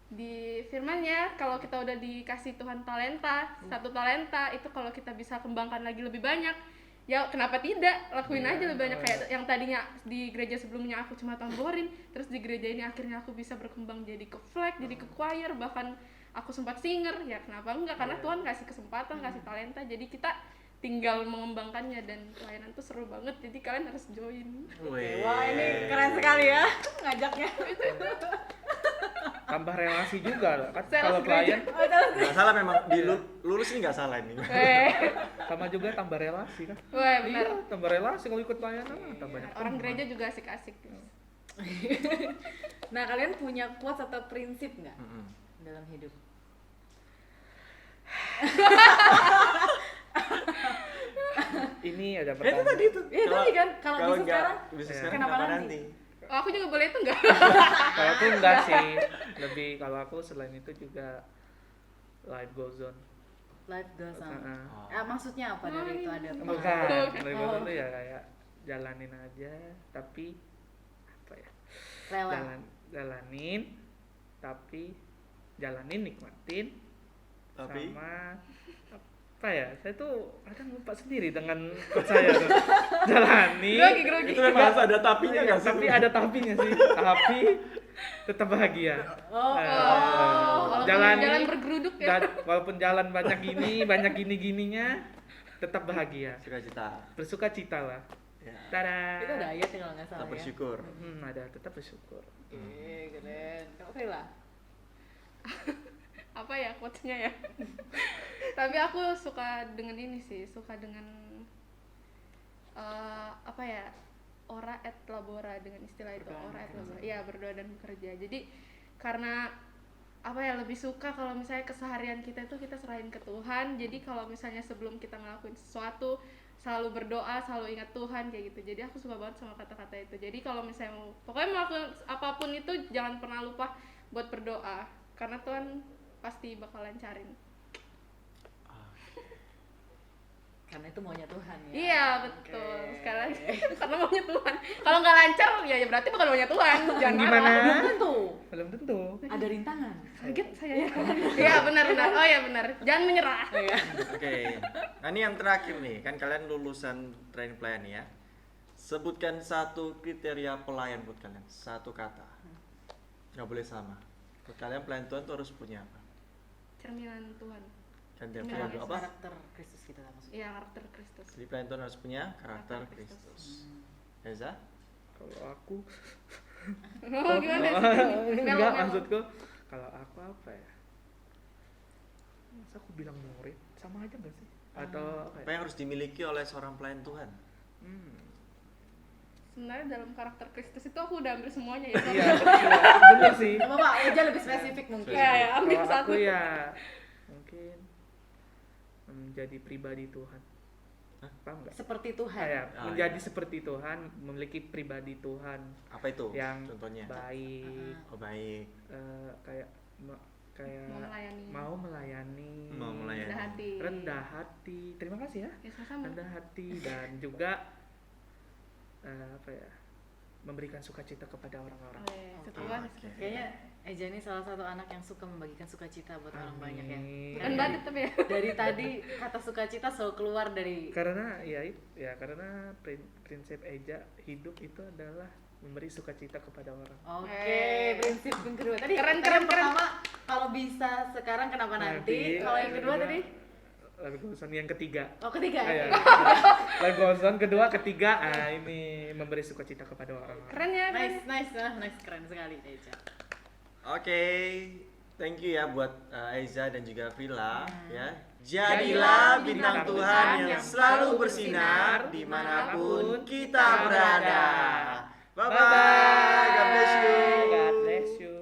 di firman-Nya, kalau kita udah dikasih Tuhan talenta, satu talenta itu kalau kita bisa kembangkan lagi lebih banyak, ya kenapa tidak, lakuin aja lebih banyak. Kayak yang tadinya di gereja sebelumnya aku cuma tamborin, terus di gereja ini akhirnya aku bisa berkembang jadi ke flag, jadi ke choir, bahkan aku sempat singer, ya kenapa enggak, karena Tuhan kasih kesempatan, kasih talenta, jadi kita tinggal mengembangkannya. Dan pelayanan tuh seru banget, jadi kalian harus join. Wih. Wah, ini keren sekali ya ngajaknya. Tambah relasi juga loh kan Sales kalau gereja. klien Nggak salah memang di lulus ini nggak salah ini. sama juga tambah relasi kan. Wah benar. Iya, tambah relasi kalau ikut pelayanan tambah banyak. Orang gereja juga asik-asik. Nah, kalian punya quotes atau prinsip nggak Mm-mm. dalam hidup? Ini ada Itu pertanyaan. tadi itu. Iya, tadi kan, kalau bisa nggak sekarang, bisa Iya. sekarang kenapa kenapa nanti? nanti? Oh, aku juga boleh itu enggak? Kalau aku enggak sih. Lebih kalau aku selain itu juga life goes on. Life goes on. Heeh. Maksudnya apa dari itu ada? Bukan, life goes on Oh. tuh ya kayak jalanin aja tapi apa ya? Rela. Jalanin tapi jalanin nikmatin Tapi sama apa ya, saya tuh kadang lupa sendiri dengan saya tuh. Jalani Grogi. itu memang harus ada tapinya nggak sih? tapi ada tapinya sih, tapi tetap bahagia. Oh, Walaupun Jalani, jalan bergeruduk ya. walaupun jalan banyak gini gininya tetap bahagia, Sukacita. bersuka cita lah. Ya. Tada. Itu ada ayat ya kalau nggak salah Tetap ya. bersyukur. Ada tetap bersyukur. Oke, keren. Kalau Frila? Apa ya quotes-nya ya? Tapi aku suka dengan ini sih, suka dengan apa ya? Ora et labora, dengan istilah itu, Berdoa ora et dan labora. Iya, berdoa dan bekerja. Jadi karena apa ya, lebih suka kalau misalnya keseharian kita itu kita serahin ke Tuhan. Jadi kalau misalnya sebelum kita ngelakuin sesuatu selalu berdoa, selalu ingat Tuhan kayak gitu. Jadi aku suka banget sama kata-kata itu. Jadi kalau misalnya pokoknya melakukan apapun itu jangan pernah lupa buat berdoa, karena Tuhan pasti bakal lancarin. Karena itu maunya Tuhan ya. Iya betul. Oke. Sekarang karena maunya Tuhan. Kalau nggak lancar ya berarti bukan maunya Tuhan. Jangan Gimana? marah. Belum tentu. Belum tentu. Ada rintangan. Kaget saya ya. Iya benar. Oh ya benar. Jangan menyerah. Iya. Oke. Nah, ini yang terakhir nih. Kan kalian lulusan training pelayan ya. Sebutkan satu kriteria pelayan buat kalian. Satu kata. Nggak boleh sama. Buat kalian pelayan Tuhan tuh harus punya apa? Cerminan Tuhan. Kan dia Iya, pelayan iya. apa? Karakter Kristus kita lah maksudnya. Iya, karakter Kristus. Jadi pelayan Tuhan harus punya karakter Karakter Kristus. Eza? Kalau aku Oh, gimana sih? Melo, enggak, melo. maksudku kalau aku apa ya? Masa aku bilang murid sama aja nggak sih? Atau Apa yang harus dimiliki oleh seorang pelayan Tuhan? Sebenarnya dalam karakter Kristus itu aku udah ambil semuanya ya. Iya, bener sih. Apa Pak? Eja lebih spesifik mungkin. Iya, ya, ambil Kalau satu. aku ya mungkin menjadi pribadi Tuhan. Hah? Paham nggak? Seperti Tuhan. Kayak Ah, menjadi iya. seperti Tuhan, memiliki pribadi Tuhan Apa itu? yang Contohnya? baik, Oh, baik. kayak Mau melayani. mau melayani, Rendah hati. rendah hati. Terima kasih ya. Ya sama-sama. Rendah hati dan juga apa ya? Memberikan sukacita kepada orang-orang. Itu Oke. Tuhan. Oke. Kayaknya Eja ini salah satu anak yang suka membagikan sukacita buat orang banyak ya. Bukan badut tapi ya. Dari tadi kata sukacita selalu keluar dari Karena karena prinsip Eja hidup itu adalah memberi sukacita kepada orang. Oke, prinsip yang kedua tadi. Keren, tadi keren, yang pertama kalau bisa sekarang kenapa nanti? Kalau yang kedua tadi? Lagu Goson yang ketiga. Oh, ketiga. Ya, lagu Goson kedua, ketiga, ini memberi sukacita kepada orang. Keren ya. Nice, nice, nice, keren sekali Eja. Oke, thank you ya buat Aiza dan juga Frila ya. Jadilah bintang Tuhan yang selalu bersinar dimanapun kita berada. Bye bye. God bless you. God bless you.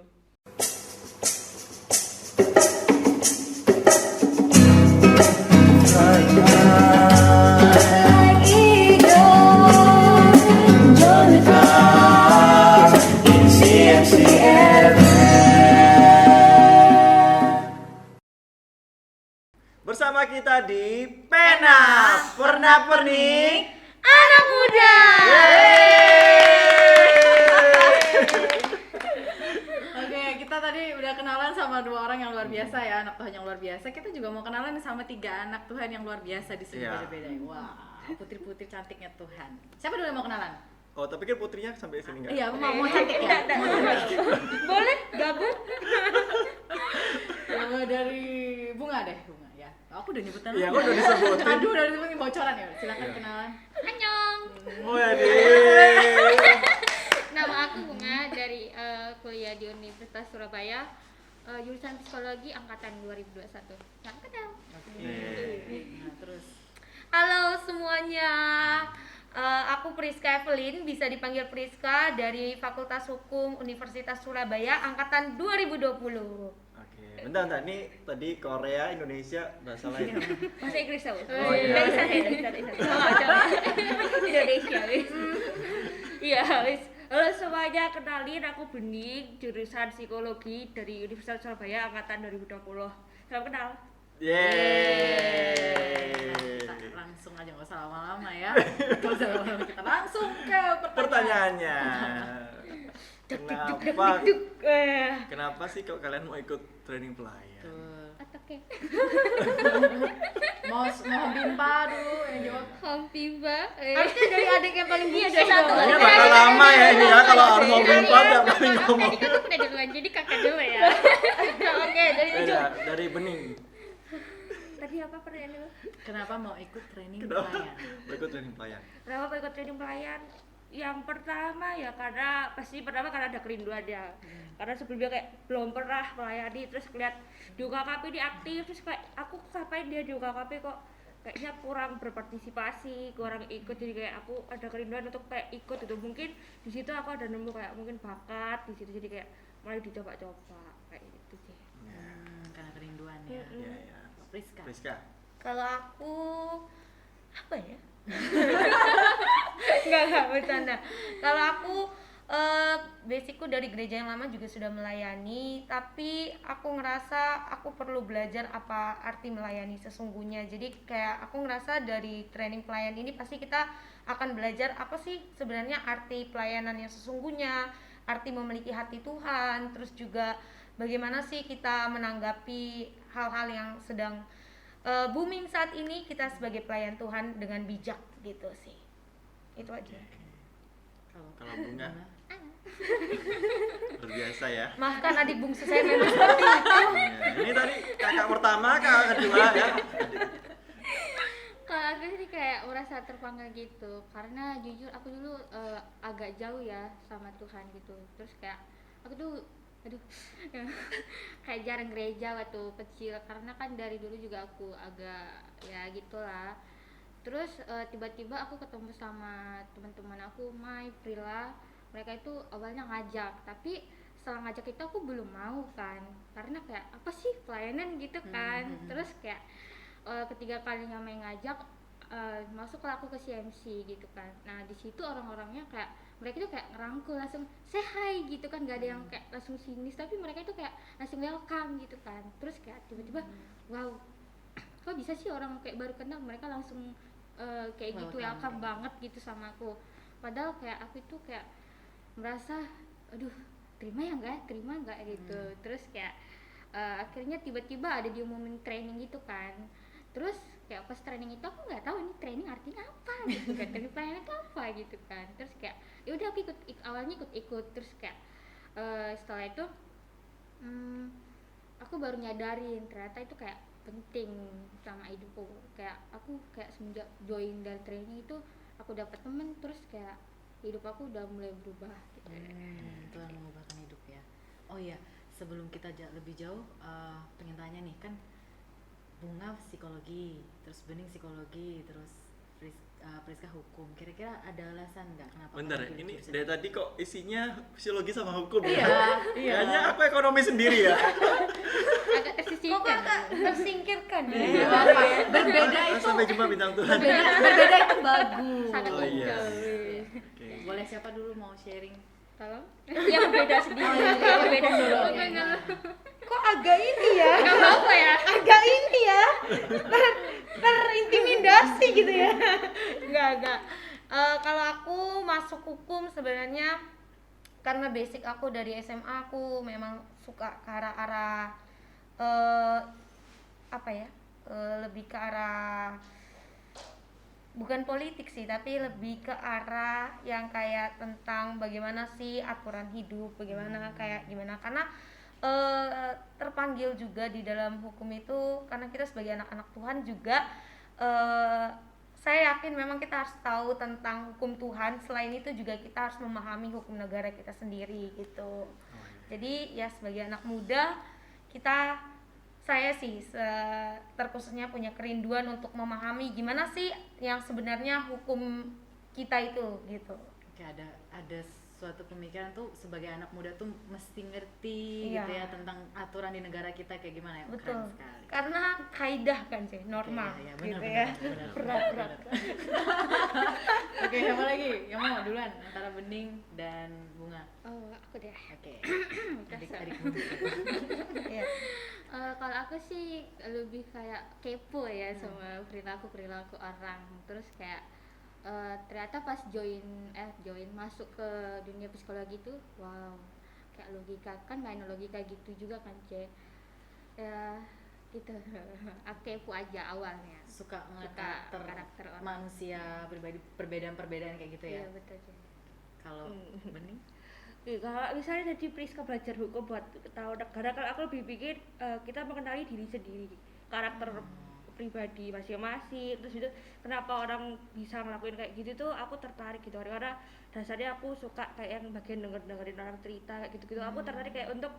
Bersama kita di Pena Pernak Pernik Anak muda. Oke, kita tadi udah kenalan sama dua orang yang luar biasa ya, anak Tuhan yang luar biasa. Kita juga mau kenalan nih sama tiga anak Tuhan yang luar biasa di sini Iya. beda-beda. Wah, putri-putri cantiknya Tuhan. Siapa dulu yang mau kenalan? Oh, tapi kan putrinya sampai sini enggak? Iya, mau cantik ya. Mau cantik. Boleh gabung? Dari Bunga deh, Bunga ya. Aku udah nyebutin. Iya, aku udah disebutin. Aduh, udah disebutin bocoran ya. Silakan Iya. kenalan. Annyeong. Oh ya deh. Nama aku Bunga dari kuliah di Universitas Surabaya, jurusan Psikologi angkatan 2021. Salam kenal. Nah, terus Halo semuanya, aku Priska Evelyn, bisa dipanggil Priska dari Fakultas Hukum Universitas Surabaya angkatan 2020. Oke, bentar. Ini tadi Korea, Indonesia, bahasa lain. Bahasa Inggris tau? Oh, iya. Indonesia wis. Iya wis. Halo semuanya, kenalin aku Bening, jurusan Psikologi dari Universitas Surabaya angkatan 2020. Salam kenal. Yeay. kita langsung aja nggak usah lama-lama ya. Nggak usah lama-lama, kita langsung ke Pertanyaannya. Kenapa? Kenapa sih kok kalian mau ikut training pelayan? Tuh. Atake. Mau Bimpa dulu yang jawab. Hampi mbak. Harusnya dari adik yang paling dia ada satu. Kayaknya bakal lama ya ini ya kalau harus mau bimpa tiap kali ngomong. Tadi aku udah duluan, jadi kakak dulu ya. Oke, dari Ucu. Dari Bening. Tadi apa pertanyaan lu? Kenapa mau ikut training Kenapa? pelayan? Ikut training pelayan. Kenapa mau ikut training pelayan? Yang pertama ya karena ada kerinduan ya. Karena sebelumnya kayak belum pernah melayani, terus lihat di UKKP ini aktif, terus kayak aku ngapain dia di UKKP kok kayaknya kurang berpartisipasi, kurang ikut, jadi kayak aku ada kerinduan untuk kayak ikut itu. Mungkin di situ aku ada nemu kayak mungkin bakat di situ, jadi kayak mulai dicoba-coba kayak gitu sih. Karena kerinduan ya. Iya, iya. Priska. Priska. Kalau aku apa ya? Enggak bercanda. Kalau aku basicku dari gereja yang lama juga sudah melayani, tapi aku ngerasa aku perlu belajar apa arti melayani sesungguhnya. Jadi kayak aku ngerasa dari training pelayan ini pasti kita akan belajar apa sih sebenarnya arti pelayanan yang sesungguhnya, arti memiliki hati Tuhan, terus juga bagaimana sih kita menanggapi hal-hal yang sedang booming saat ini, kita sebagai pelayan Tuhan dengan bijak gitu sih. Itu aja. Kalau Bunga. Luar biasa ya. Maafkan adik bungsu saya memang seperti itu. Iya, ini tadi kakak pertama, kakak kedua ya. Kalau aku sih kayak merasa terpanggil gitu, karena jujur aku dulu agak jauh ya sama Tuhan gitu. Terus kayak aku tuh aduh kayak jarang gereja waktu kecil, karena kan dari dulu juga aku agak ya gitulah. Terus tiba-tiba aku ketemu sama teman-teman aku, Mai, Prila. Mereka itu awalnya ngajak, tapi setelah ngajak itu aku belum mau kan, karena kayak apa sih pelayanan gitu kan. Terus kayak ketiga kalinya main ngajak, masuklah aku ke CMC gitu kan. Nah di situ orang-orangnya kayak mereka itu kayak ngerangkul, langsung say hi gitu kan, gak ada yang kayak langsung sinis, tapi mereka itu kayak langsung welcome gitu kan. Terus kayak tiba-tiba wow, kok bisa sih orang kayak baru kenal mereka langsung kayak gitu welcome banget gitu sama aku. Padahal kayak aku itu kayak merasa aduh terima nggak gitu. Terus kayak akhirnya tiba-tiba ada diumumin training gitu kan. Terus kayak pas training itu aku nggak tahu ini training artinya apa gitu kan, training pelayanan itu apa gitu kan. Terus kayak ya udah aku awalnya ikut. Terus kayak setelah itu aku baru nyadarin ternyata itu kayak penting sama hidupku. Kayak aku kayak semenjak join dari training itu aku dapat temen, terus kayak hidup aku udah mulai berubah gitu. Tuhan mengubahkan hidup ya. Oh iya, sebelum kita lebih jauh, pengen tanya nih, kan Bunga psikologi, terus Bening psikologi, terus Priska hukum. Kira-kira ada alasan nggak kenapa? Bentar, kamu pilih ini jurusan dari tadi kok isinya fisiologi sama hukum ya? Iya. Kayaknya aku ekonomi sendiri ya. Agak Kok tersisihkan. kakak tersingkirkan ya? Iya, apa ya? Berbeda itu. Sampai jumpa bintang Tuhan. Berbeda itu bagus. Sangat Oh iya. jauh. Oke. Boleh siapa dulu mau sharing? Tolong. Yang beda sendiri, yang beda dulu. Kok agak ini ya? Gak apa-apa ya. Agak ini ya? Terintimidasi gitu ya? Enggak. Kalau aku masuk hukum sebenarnya karena basic aku dari SMA, aku memang suka ke arah lebih ke arah bukan politik sih, tapi lebih ke arah yang kayak tentang bagaimana sih aturan hidup, bagaimana kayak gimana, karena terpanggil juga di dalam hukum itu karena kita sebagai anak-anak Tuhan juga. Saya yakin memang kita harus tahu tentang hukum Tuhan, selain itu juga kita harus memahami hukum negara kita sendiri gitu. Jadi ya sebagai anak muda saya sih terkhususnya punya kerinduan untuk memahami gimana sih yang sebenarnya hukum kita itu gitu. Oke, ada suatu pemikiran tuh sebagai anak muda tuh mesti ngerti Iya. gitu ya tentang aturan di negara kita kayak gimana ya. Betul. Keren sekali. Karena kaidah kan sih, normal Oke, iya, gitu benar, ya. benar. Berat. Oke, siapa lagi? Yang mau duluan antara Bening dan Bunga. Oh, aku deh. Oke. Dasar. Adik-adik. Iya. Kalau aku sih lebih kayak kepo ya sama perilaku orang. Terus kayak ternyata pas join masuk ke dunia psikologi itu wow, kayak logika kan main logika gitu juga kan ya gitu. Aku kepo aja awalnya. Suka ngeliat Suka karakter karakter orang. manusia pribadi, perbedaan kayak gitu ya. Iya betul sih. Kalau Bening Kalau misalnya jadi Priska belajar hukum buat tahu negara, kalau aku lebih pikir kita mengenali diri sendiri, karakter pribadi masing-masing, terus itu kenapa orang bisa ngelakuin kayak gitu tuh aku tertarik gitu karena dasarnya aku suka kayak yang bagian dengerin orang cerita kayak gitu aku tertarik kayak untuk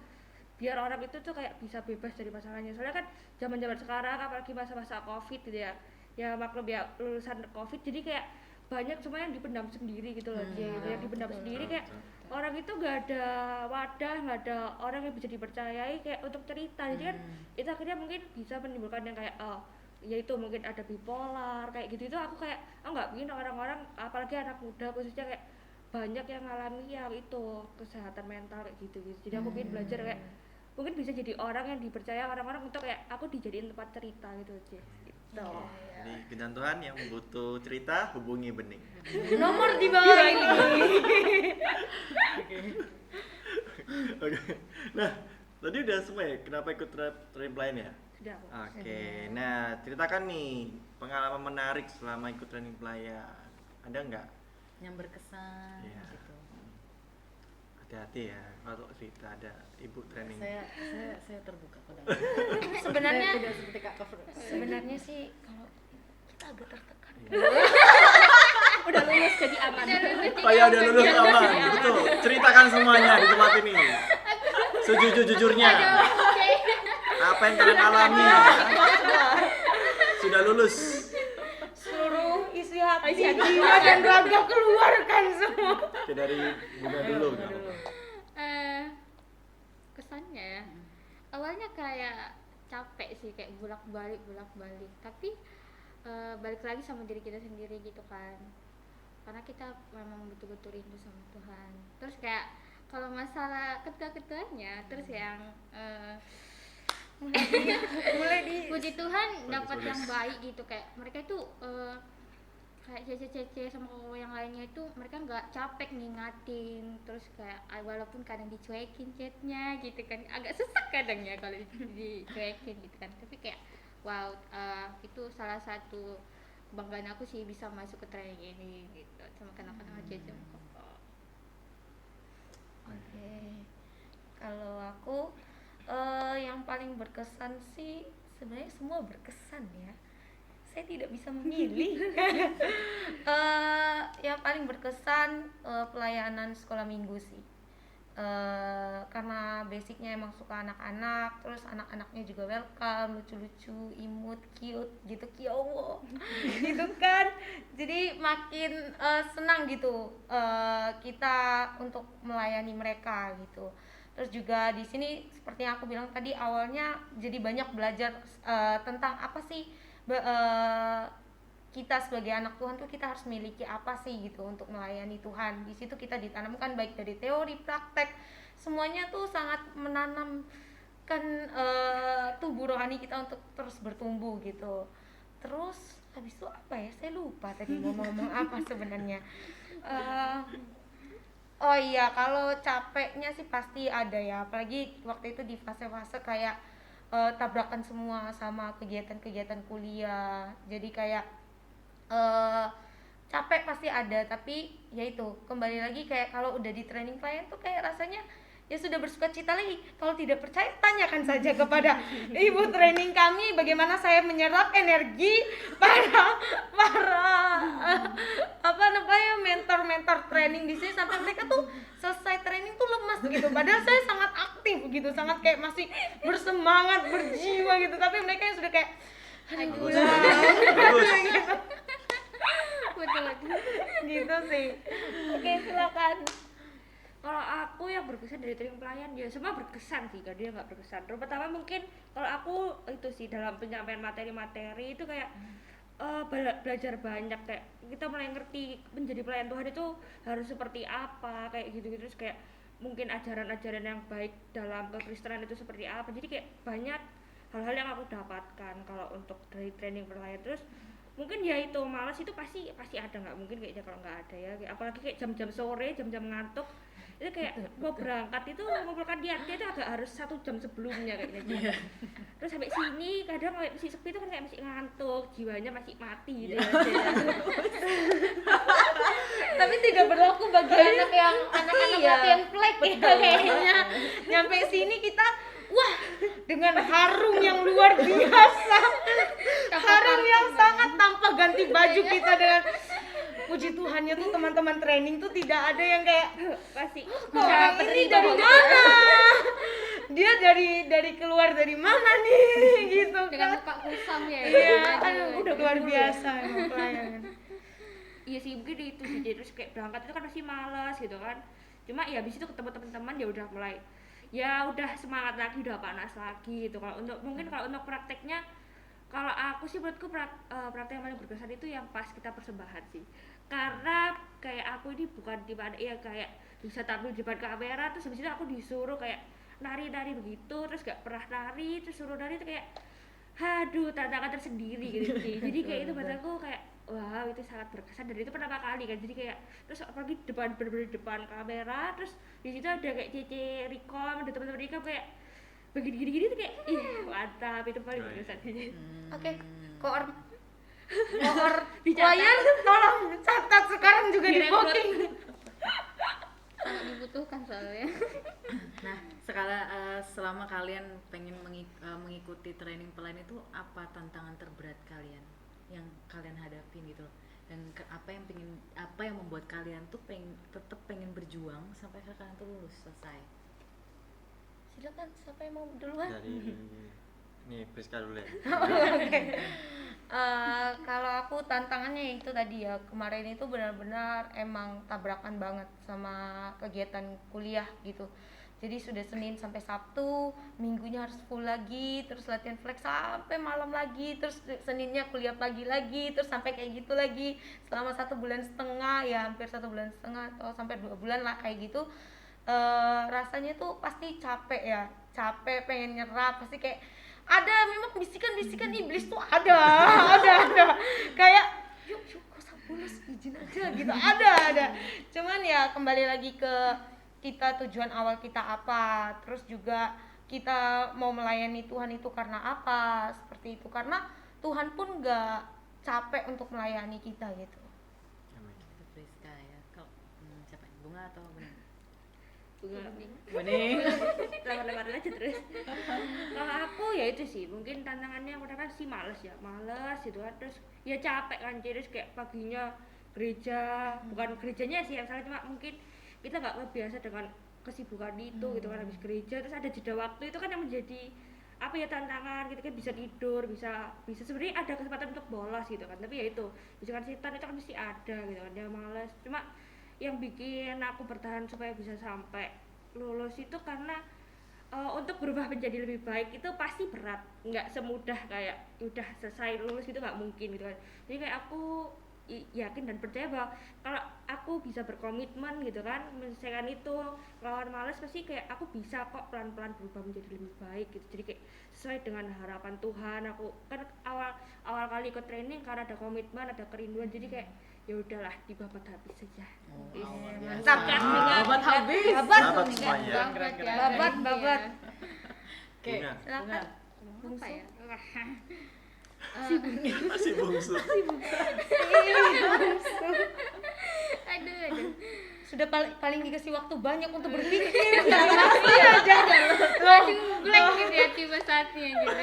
biar orang itu tuh kayak bisa bebas dari masalahnya. Soalnya kan zaman-zaman sekarang apalagi masa-masa covid gitu ya maklum ya lulusan covid jadi kayak banyak semua yang dipendam sendiri gitu loh gitu yang dipendam sendiri kayak orang itu gak ada wadah, gak ada orang yang bisa dipercayai kayak untuk cerita. Jadi kan itu akhirnya mungkin bisa menimbulkan yang kayak ya itu mungkin ada bipolar kayak gitu. Itu aku kayak nggak ingin orang-orang apalagi anak muda khususnya kayak banyak yang ngalami yang itu kesehatan mental kayak gitu. Jadi aku ingin belajar kayak mungkin bisa jadi orang yang dipercaya orang-orang untuk kayak aku dijadiin tempat cerita gitu aja gitu. Jadi bintang Tuhan yang butuh cerita hubungi Bening. Nomor di bawah ini. Oke. Nah, tadi udah semua ya. Kenapa ikut training lain ya? Sudah aku. Oke. Nah, ceritakan nih pengalaman menarik selama ikut training pelayan. Ada nggak? Yang berkesan Iya. gitu. Hati-hati ya kalau cerita ada ibu training. Saya terbuka pada. Sebenarnya tidak seperti Kak Cover. sebenarnya sih kalau kita agak tertekan. Udah lulus jadi aman. Kayak udah lulus aman. Betul. Ceritakan semuanya di tempat ini. Sejujur-jujurnya. Apa yang kalian alami? Sudah lulus. Seluruh isi hati, jiwa dan raga keluarkan semua. Oke, dari Bunga dulu. Kesannya ya awalnya kayak capek sih kayak bolak balik tapi balik lagi sama diri kita sendiri gitu kan karena kita memang betul-betul rindu sama Tuhan. Terus kayak kalau masalah ketua-ketuanya terus yang Mulai di puji Tuhan dapat Bagus. yang baik gitu kayak mereka itu kayak cece sama koko yang lainnya itu mereka nggak capek ngingatin terus kayak walaupun kadang dicuekin chatnya gitu kan agak sesak kadang ya kalau dicuekin gitu kan tapi kayak wow itu salah satu kebanggaan aku sih bisa masuk ke training ini gitu sama kenal-kenal cece sama koko. Oke. Kalau aku yang paling berkesan sih sebenarnya semua berkesan ya. Saya tidak bisa memilih. Yang paling berkesan pelayanan sekolah minggu sih. Karena basicnya emang suka anak-anak, terus anak-anaknya juga welcome, lucu-lucu, imut, cute gitu, kiowo, gitu kan. Jadi makin senang gitu kita untuk melayani mereka gitu. Terus juga di sini seperti yang aku bilang tadi awalnya jadi banyak belajar tentang apa sih kita sebagai anak Tuhan tuh kita harus miliki apa sih gitu untuk melayani Tuhan. Di situ kita ditanamkan baik dari teori, praktek, semuanya tuh sangat menanamkan tubuh rohani kita untuk terus bertumbuh gitu. Terus habis itu apa ya? Saya lupa tadi mau ngomong apa sebenarnya. Oh iya, kalau capeknya sih pasti ada ya, apalagi waktu itu di fase-fase kayak tabrakan semua sama kegiatan-kegiatan kuliah. Jadi kayak capek pasti ada, tapi ya itu kembali lagi kayak kalau udah di training klien tuh kayak rasanya ya sudah bersukacita lagi. Kalau tidak percaya tanyakan saja kepada ibu training kami bagaimana saya menyerap energi para apa namanya mentor training di sini sampai mereka tuh selesai training tuh lemas gitu. Padahal saya sangat aktif gitu, sangat kayak masih bersemangat, berjiwa gitu. Tapi mereka yang sudah kayak aduh gitu. Betul. Gitu sih. Oke, silakan. Kalau aku yang berkesan dari training pelayan ya semua berkesan sih, kalau dia nggak berkesan. Pertama mungkin kalau aku itu sih dalam penyampaian materi-materi itu kayak belajar banyak, kayak kita mulai ngerti menjadi pelayan Tuhan itu harus seperti apa kayak gitu-gitu. Terus kayak mungkin ajaran-ajaran yang baik dalam kekristenan itu seperti apa. Jadi kayak banyak hal-hal yang aku dapatkan kalau untuk dari training pelayan. Terus mungkin ya itu malas itu pasti ada, nggak mungkin kayaknya kalau nggak ada ya. Apalagi kayak jam-jam sore, jam-jam ngantuk itu kayak mau berangkat itu mengumpulkan niatnya itu agak harus 1 jam sebelumnya kayaknya. Terus sampai sini kadang kayak masih sepi itu kan kayak masih ngantuk, jiwanya masih mati gitu ya. Tapi tidak berlaku bagi anak yang anak-anak latihan flag ya kayaknya. Nyampe sini kita wah, dengan harum yang luar biasa, harum yang sangat tanpa ganti baju kita dengan puji Tuhannya tuh teman-teman training tuh tidak ada yang kayak pasti kok orang ini dari mana? Dia dari keluar dari mana nih gitu dengan kan. muka kusam ya. Iya, Aduh, udah luar biasa emang pelayanan. iya sih mungkin itu sih. Jadi terus kayak berangkat itu kan pasti malas gitu kan, cuma ya habis itu ketemu teman-teman ya udah mulai ya udah semangat lagi, udah panas lagi gitu. Kalau untuk mungkin kalau untuk prakteknya, kalau aku sih menurutku praktek yang paling berkesan itu yang pas kita persembahan sih, karena kayak aku ini bukan di mana ya kayak bisa tampil di depan kamera terus habis itu aku disuruh kayak nari-nari begitu, terus gak pernah nari terus suruh nari itu kayak aduh tantangan tersendiri gitu sih. Jadi kayak itu buat aku kayak wow, itu sangat berkesan dan itu pertama kali kan, jadi kayak terus apalagi bener-bener depan kamera, terus di situ ada kayak Cece Rikom, ada teman-teman Rikom kayak begini-gini tuh kayak ih mantap, itu paling berkesan. Oke, koor klien tolong catat sekarang juga di Direkrut. booking. sangat dibutuhkan soalnya. Nah, selama kalian pengen mengikuti training pelayan itu, apa tantangan terberat kalian yang kalian hadapin gitu loh? Dan apa yang membuat kalian tuh tetap pengen berjuang sampai kalian tuh lulus selesai? Silakan, siapa yang mau duluan? Dari nih Priska dulu ya. Kalau aku tantangannya itu tadi ya, kemarin itu benar-benar emang tabrakan banget sama kegiatan kuliah gitu. Jadi sudah Senin sampai Sabtu, minggunya harus full lagi, terus latihan flex sampai malam lagi, terus Seninnya kuliah pagi lagi, terus sampai kayak gitu lagi selama 1,5 bulan, ya hampir 1,5 bulan atau sampai 2 bulan lah kayak gitu. Rasanya tuh pasti capek ya, capek, pengen nyerah, pasti kayak ada memang bisikan-bisikan iblis tuh ada kayak yuk kok lulus izin aja gitu, ada cuman ya kembali lagi ke kita, tujuan awal kita apa, terus juga kita mau melayani Tuhan itu karena apa, seperti itu, karena Tuhan pun gak capek untuk melayani kita gitu. Amin. Itu Priska ya. Kalau siapa? Bunga atau Bening? Bunga Bening. lewat aja terus. Kalau aku ya itu sih mungkin tantangannya yang pertama sih males gitu kan, terus ya capek kan, terus kayak paginya gereja, bukan gerejanya sih yang salah, cuma mungkin kita nggak kebiasa dengan kesibukan itu gitu kan, habis gereja terus ada jeda waktu, itu kan yang menjadi apa ya tantangan gitu kan, bisa tidur, bisa sebenarnya ada kesempatan untuk bolos gitu kan, tapi ya itu bisikan setan itu kan mesti ada gitu kan, dia malas. Cuma yang bikin aku bertahan supaya bisa sampai lulus itu karena untuk berubah menjadi lebih baik itu pasti berat, nggak semudah kayak udah selesai lulus itu, nggak mungkin gitu kan. Jadi kayak aku yakin dan percaya bahwa kalau aku bisa berkomitmen gitu kan menyelesaikan itu lawan malas, pasti kayak aku bisa kok pelan-pelan berubah menjadi lebih baik gitu. Jadi kayak sesuai dengan harapan Tuhan. Aku kan awal kali ikut training karena ada komitmen, ada kerinduan, jadi kayak ya udahlah dibabat habis saja. Mantap kan? Babat habis. Sahabat semuanya. Banget ya. Babat. Oke, Bunga. Bunga. Apa ya? Masih bungsu. Aduh. Sudah paling dikasih waktu banyak untuk berpikir, masih aja Blank gitu ya tiba saatnya gitu.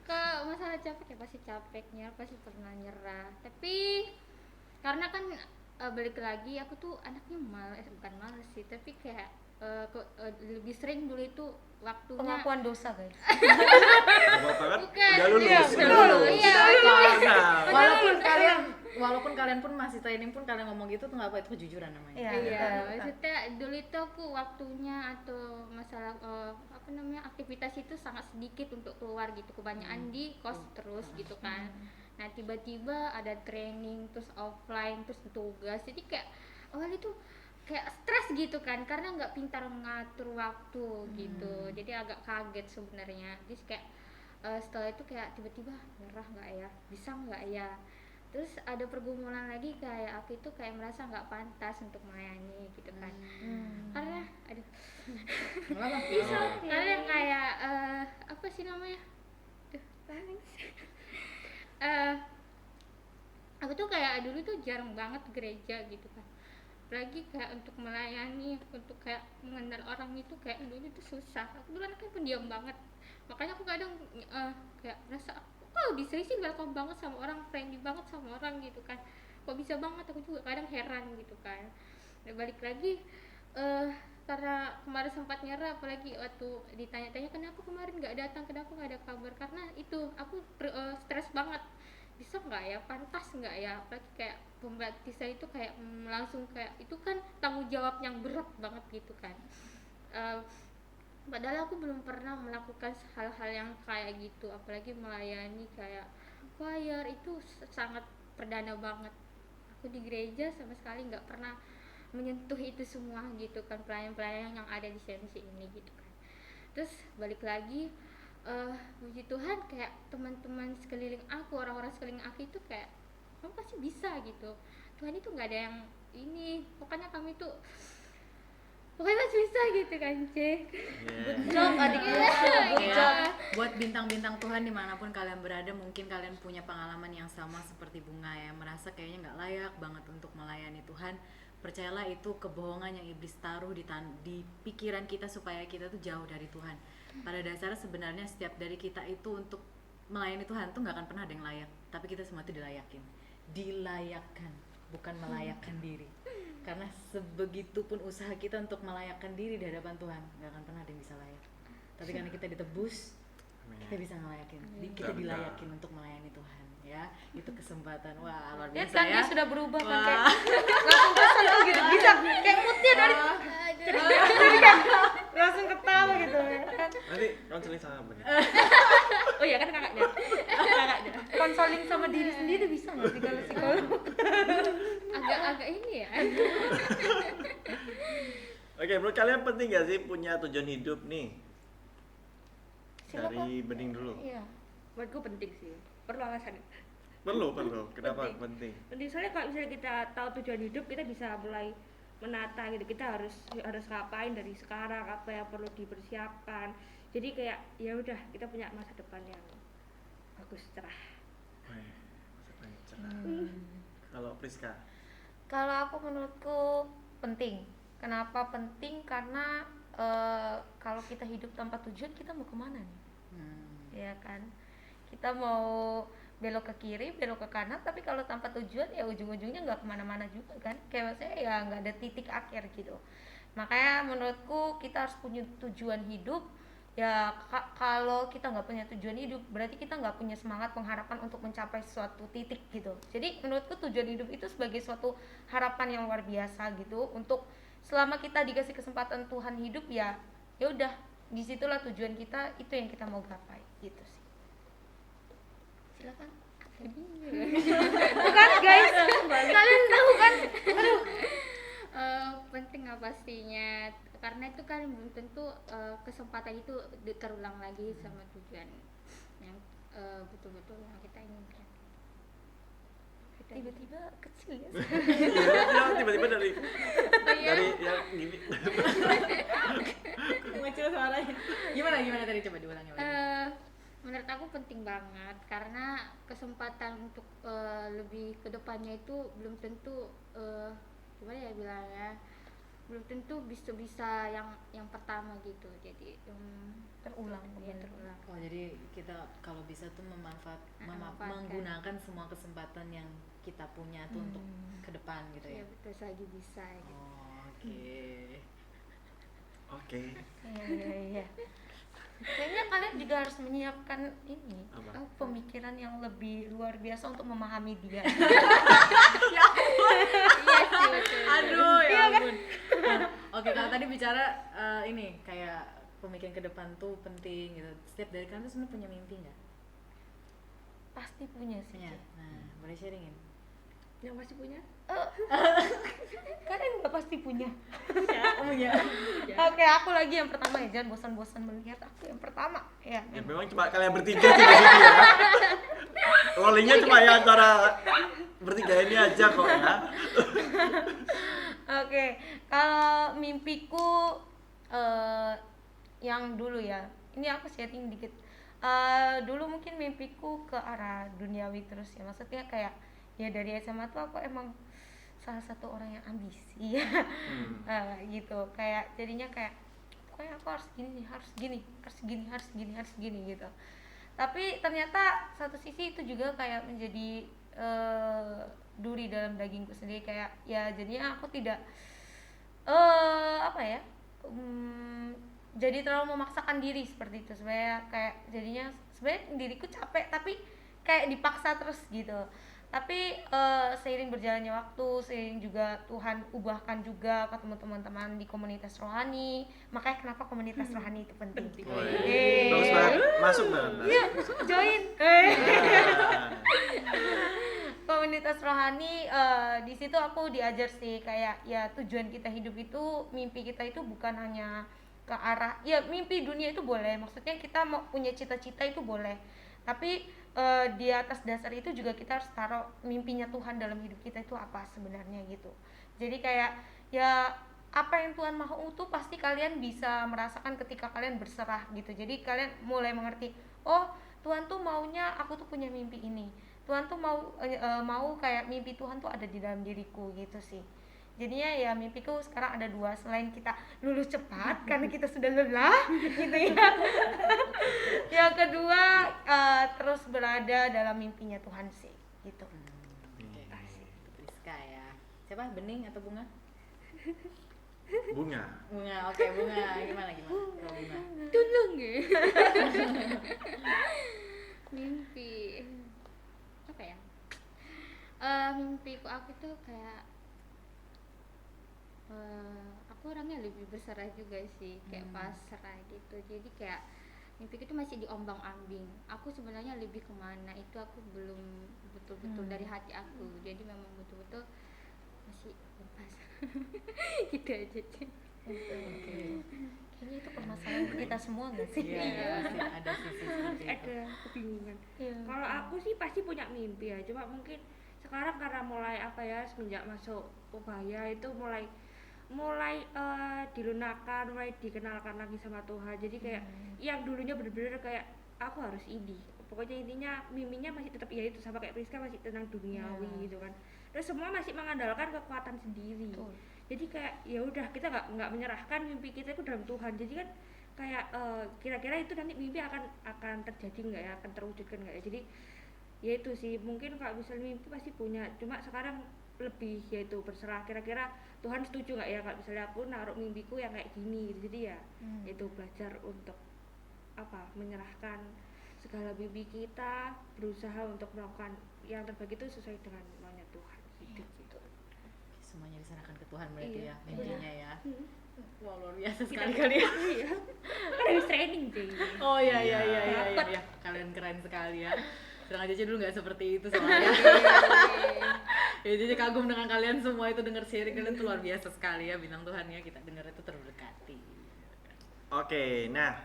Kalau masalah capek ya pasti capeknya, pasti pernah nyerah. Tapi karena kan balik lagi aku tuh anaknya bukan males sih, tapi kayak lebih sering dulu itu waktunya pengakuan dosa guys. Apa-apa kan? Bukan. Udah lulus. Iya, Udah betul. lulus. Iya, Nah, Walaupun kalian pun masih training pun kalian ngomong gitu tuh nggak apa, itu kejujuran namanya. Iya, Iya, betul. maksudnya dulu itu aku waktunya atau masalah apa namanya aktivitas itu sangat sedikit untuk keluar gitu, kebanyakan di kos terus gitu kan. Nah tiba-tiba ada training terus offline terus tugas, jadi kayak awal itu kayak stres gitu kan karena nggak pintar mengatur waktu gitu, jadi agak kaget sebenarnya. Jadi kayak setelah itu kayak tiba-tiba nyerah nggak ya, bisa nggak ya. Terus ada pergumulan lagi kayak aku itu kayak merasa nggak pantas untuk melayani gitu kan, karena aduh karena kayak apa sih namanya, aku tuh kayak dulu tuh jarang banget gereja gitu kan, apalagi kayak untuk melayani, untuk kayak mengenal orang itu kayak dulu itu susah. Aku dulu anaknya pendiam banget, makanya aku kadang kayak merasa kok bisa sih welcome banget sama orang, friendly banget sama orang gitu kan, kok bisa banget. Aku juga kadang heran gitu kan. Dan balik lagi karena kemarin sempat nyerah, apalagi waktu ditanya-tanya kenapa kemarin nggak datang, kenapa nggak ada kabar, karena itu aku stres banget, bisa nggak ya, pantas nggak ya, apalagi kayak pembaptisan itu kayak langsung kayak itu kan tanggung jawab yang berat banget gitu kan. Eh, Padahal aku belum pernah melakukan hal-hal yang kayak gitu, apalagi melayani kayak choir itu sangat perdana banget. Aku di gereja sama sekali nggak pernah menyentuh itu semua gitu kan, pelayan-pelayan yang ada di CMC ini gitu kan. Terus balik lagi, puji Tuhan kayak teman-teman sekeliling aku, orang-orang sekeliling aku itu kayak kamu pasti bisa gitu, Tuhan itu nggak ada yang ini, pokoknya kami tuh pokoknya masih bisa gitu kan, Cek. Yeah. Job adikku, good Iya. job. Buat bintang-bintang Tuhan dimanapun kalian berada, mungkin kalian punya pengalaman yang sama seperti Bunga ya, merasa kayaknya nggak layak banget untuk melayani Tuhan. Percayalah, itu kebohongan yang iblis taruh di pikiran kita supaya kita tuh jauh dari Tuhan. Pada dasarnya sebenarnya setiap dari kita itu untuk melayani Tuhan tuh nggak akan pernah ada yang layak, tapi kita semua tuh dilayakkan, bukan melayakkan diri. Karena sebegitupun usaha kita untuk melayakkan diri di hadapan Tuhan, nggak akan pernah ada yang bisa layak. Tapi karena kita ditebus, kita bisa ngelayakin, kita Betul. dilayakin untuk melayani Tuhan ya. Itu kesempatan, wah luar Lihat biasa kan ya. dia sudah berubah kan, Wah. kayak langsung kesel tuh gitu, bisa kayak moodnya dari jadi kan langsung ketawa gitu ya kan. Nanti konseling sama Abang. Oh iya kan kakaknya konseling sama diri sendiri bisa nggak sih kalau psikolog? Agak ini ya. Oke, menurut kalian penting gak sih punya tujuan hidup nih? Silakan. Dari Bening dulu. Iya. Menurutku penting sih, perlu alasan. Perlu. Kenapa penting? Penting soalnya kalau misalnya kita tahu tujuan hidup, kita bisa mulai menata gitu. Kita harus ngapain dari sekarang, apa yang perlu dipersiapkan. Jadi kayak ya udah, kita punya masa depan yang bagus, cerah. Wih, masa depan yang cerah. Kalau Priska, Kalau aku menurutku penting. Kenapa penting? Karena kalau kita hidup tanpa tujuan, kita mau kemana nih? Ya kan, kita mau belok ke kiri, belok ke kanan, tapi kalau tanpa tujuan ya ujung-ujungnya nggak kemana-mana juga kan, kayak maksudnya ya nggak ada titik akhir gitu. Makanya menurutku kita harus punya tujuan hidup ya. Kalau kita nggak punya tujuan hidup, berarti kita nggak punya semangat, pengharapan untuk mencapai suatu titik gitu. Jadi menurutku tujuan hidup itu sebagai suatu harapan yang luar biasa gitu, untuk selama kita dikasih kesempatan Tuhan hidup ya udah, disitulah tujuan kita, itu yang kita mau gapai gitu sih. Silakan. Bukan guys, kalian tahu kan? Penting nggak pastinya, karena itu kan belum tentu kesempatan itu terulang lagi sama tujuan yang betul-betul yang kita inginkan. Tiba-tiba kecil ya. tiba-tiba dari Iya. yang gini. Mengecil suaranya. Gimana tadi, coba diulangi lagi. Menurut aku penting banget, karena kesempatan untuk lebih ke depannya itu belum tentu gimana ya bilangnya, belum tentu bisa yang pertama gitu. Jadi Terulang. ya terulang. Oh, jadi kita kalau bisa tuh Memanfaatkan. menggunakan semua kesempatan yang kita punya tuh untuk ke depan gitu ya. Ya betul, selagi bisa gitu. Oh, oke. Oke. Iya. Kayaknya kalian juga harus menyiapkan ini Apa? pemikiran yang lebih luar biasa untuk memahami dia. Iya sih, betul. Aduh, ya ampun. Nah, oke, kalau tadi bicara ini kayak pemikiran ke depan tuh penting gitu. Setiap dari kalian tuh sebenarnya punya mimpi nggak? Pasti punya sih. Punya. Nah, boleh sharingin? Yang masih punya? Kalian nggak pasti punya. Punya. Oke, aku lagi yang pertama ya. Jangan bosan-bosan melihat aku yang pertama ya. Ya memang cuma kalian bertiga sih di sini ya. Rollingnya cuma ya antara bertiga ini aja kok ya. Oke, kalau mimpiku yang dulu ya. Ini aku sharing dikit. Dulu mungkin mimpiku ke arah duniawi terus ya. Maksudnya kayak ya dari SMA tuh aku emang salah satu orang yang ambisi ya. Gitu kayak jadinya kayak pokoknya aku harus gini nih, harus gini, harus gini, harus gini, harus gini gitu. Tapi ternyata satu sisi itu juga kayak menjadi duri dalam dagingku sendiri, kayak ya jadinya aku tidak apa ya, jadi terlalu memaksakan diri seperti itu. Sebenarnya kayak jadinya sebenarnya diriku capek tapi kayak dipaksa terus gitu. Tapi seiring berjalannya waktu, seiring juga Tuhan ubahkan juga ketemu teman-teman di komunitas rohani. Makanya kenapa komunitas rohani itu penting. Woi, bagus banget, masuk banget. Iya, join. Komunitas rohani, di situ aku diajar sih kayak ya tujuan kita hidup itu, mimpi kita itu bukan hanya ke arah ya mimpi dunia itu boleh, maksudnya kita mau punya cita-cita itu boleh, tapi di atas dasar itu juga kita harus taruh mimpinya Tuhan dalam hidup kita itu apa sebenarnya gitu. Jadi kayak ya apa yang Tuhan mau itu pasti kalian bisa merasakan ketika kalian berserah gitu. Jadi kalian mulai mengerti, oh Tuhan tuh maunya aku tuh punya mimpi ini, Tuhan tuh mau kayak mimpi Tuhan tuh ada di dalam diriku gitu sih. Jadinya ya mimpiku sekarang ada 2, selain kita lulus cepat karena kita sudah lelah gitu ya. Yang kedua terus berada dalam mimpinya Tuhan sih gitu. Priska ya. Siapa? Bening atau Bunga? Bunga. Bunga, oke Bunga. Gimana? Kalau Bunga? Tolong ya. Mimpi apa ya? Mimpiku aku tuh kayak aku orangnya lebih berserah juga sih, kayak pasrah gitu. Jadi kayak mimpiku itu masih diombang-ambing. Aku sebenarnya lebih kemana itu aku belum betul-betul dari hati aku. Jadi memang betul-betul masih lepas. Gitu aja sih. Kayaknya itu permasalahan kita semua nggak sih? Iya, pasti ada sisi seperti itu. Ada kebingungan. Iya. Kalau aku sih pasti punya mimpi ya, cuma mungkin sekarang karena mulai apa ya, semenjak masuk upaya itu mulai dilunakkan, mulai dikenalkan lagi sama Tuhan. Jadi kayak yang dulunya bener-bener kayak aku harus ini, pokoknya intinya mimpinya masih tetap ya itu, sama kayak Priska masih tentang duniawi gitu kan. Terus semua masih mengandalkan kekuatan sendiri. Betul. Jadi kayak ya udah kita nggak menyerahkan mimpi kita itu dalam Tuhan. Jadi kan kayak kira-kira itu nanti mimpi akan terjadi nggak ya, akan terwujudkan nggak ya. Jadi ya itu sih, mungkin kalau misalnya mimpi pasti punya, cuma sekarang lebih yaitu berserah, kira-kira Tuhan setuju nggak ya kalau misalnya aku naruh mimpiku yang kayak gini. Jadi ya itu belajar untuk apa, menyerahkan segala mimpi kita, berusaha untuk melakukan yang terbaik itu sesuai dengan maunya Tuhan gitu. Semuanya diserahkan ke Tuhan berarti Iya. ya, mimpinya ya. Wow, luar biasa sekali kalian. Iya, kan habis training deh. Oh iya. Dapet. Kalian keren sekali ya. Sedangkan Cece dulu nggak seperti itu soalnya. Ya, Cece kagum dengan kalian semua itu, dengar sharing kalian tuh luar biasa sekali ya, bintang Tuhan ya, kita dengar itu terberkati. Oke, nah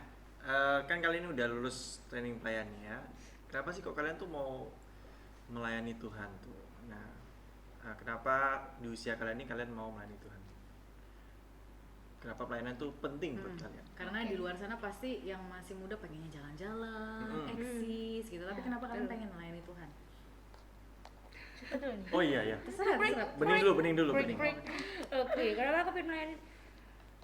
kan kalian udah lulus training pelayannya ya. Kenapa sih kok kalian tuh mau melayani Tuhan tuh? Nah, kenapa di usia kalian ini kalian mau melayani Tuhan? Kenapa pelayanan tuh penting buat kalian? Karena di luar sana pasti yang masih muda pengennya jalan-jalan, eksis gitu. Tapi kenapa kalian pengen melayani Tuhan? Oh iya. Terserah. Bening dulu. Oke, karena aku pengen melayani.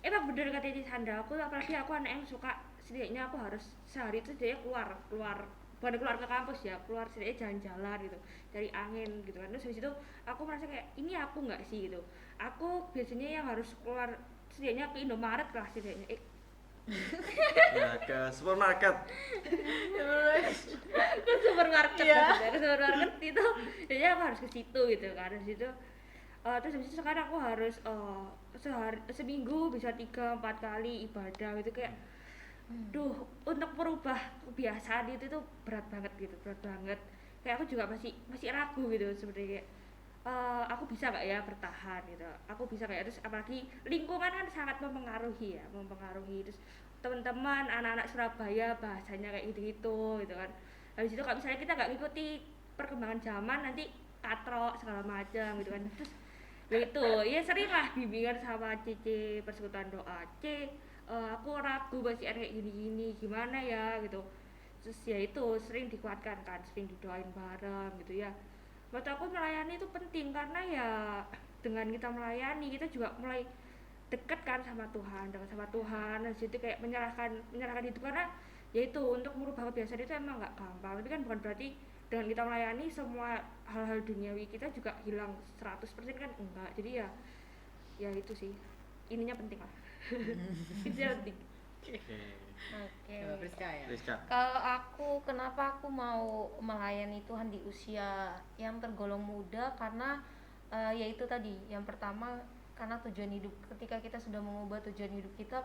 Emang bener kata Sandra, aku apalagi aku anak yang suka, setidaknya aku harus sehari itu setidaknya keluar bukan keluar ke kampus ya, keluar setidaknya jalan-jalan gitu, dari angin gitu kan. Terus habis itu aku merasa kayak ini aku nggak sih gitu. Aku biasanya yang harus keluar setidaknya ke Indomaret lah setidaknya. Ya, ke supermarket. Ke supermarket Iya. ke supermarket itu jadi aku harus ke situ gitu kan. Terus itu terus habis itu sekarang aku harus seminggu bisa 3-4 kali ibadah gitu, kayak duh, untuk merubah kebiasaan itu tuh berat banget gitu, berat banget. Kayak aku juga masih ragu gitu sebenarnya, kayak aku bisa nggak ya bertahan gitu, aku bisa nggak ya. Terus apalagi lingkungan kan sangat mempengaruhi. Terus teman-teman anak-anak Surabaya bahasanya kayak gitu gitu kan. Habis itu kalau misalnya kita nggak ngikuti perkembangan zaman, nanti katrok segala macam gitu kan. Terus ya itu ya sering lah bimbingan sama Cici persekutuan doa, aku ragu masih kayak gini gimana ya gitu. Terus ya itu sering dikuatkan kan, sering didoain bareng gitu ya. Buat aku melayani itu penting karena ya dengan kita melayani kita juga mulai dekat kan sama Tuhan, dekat sama Tuhan, dan situ kayak menyerahkan itu, karena yaitu untuk merubah kebiasaan itu emang nggak gampang, tapi kan bukan berarti dengan kita melayani semua hal-hal duniawi kita juga hilang 100% kan enggak. Jadi ya itu sih ininya penting lah. Itu yang penting. Oke. Coba Priska ya. Rizka. Kalau aku, kenapa aku mau melayani Tuhan di usia yang tergolong muda? Karena yaitu tadi, yang pertama karena tujuan hidup. Ketika kita sudah mengubah tujuan hidup kita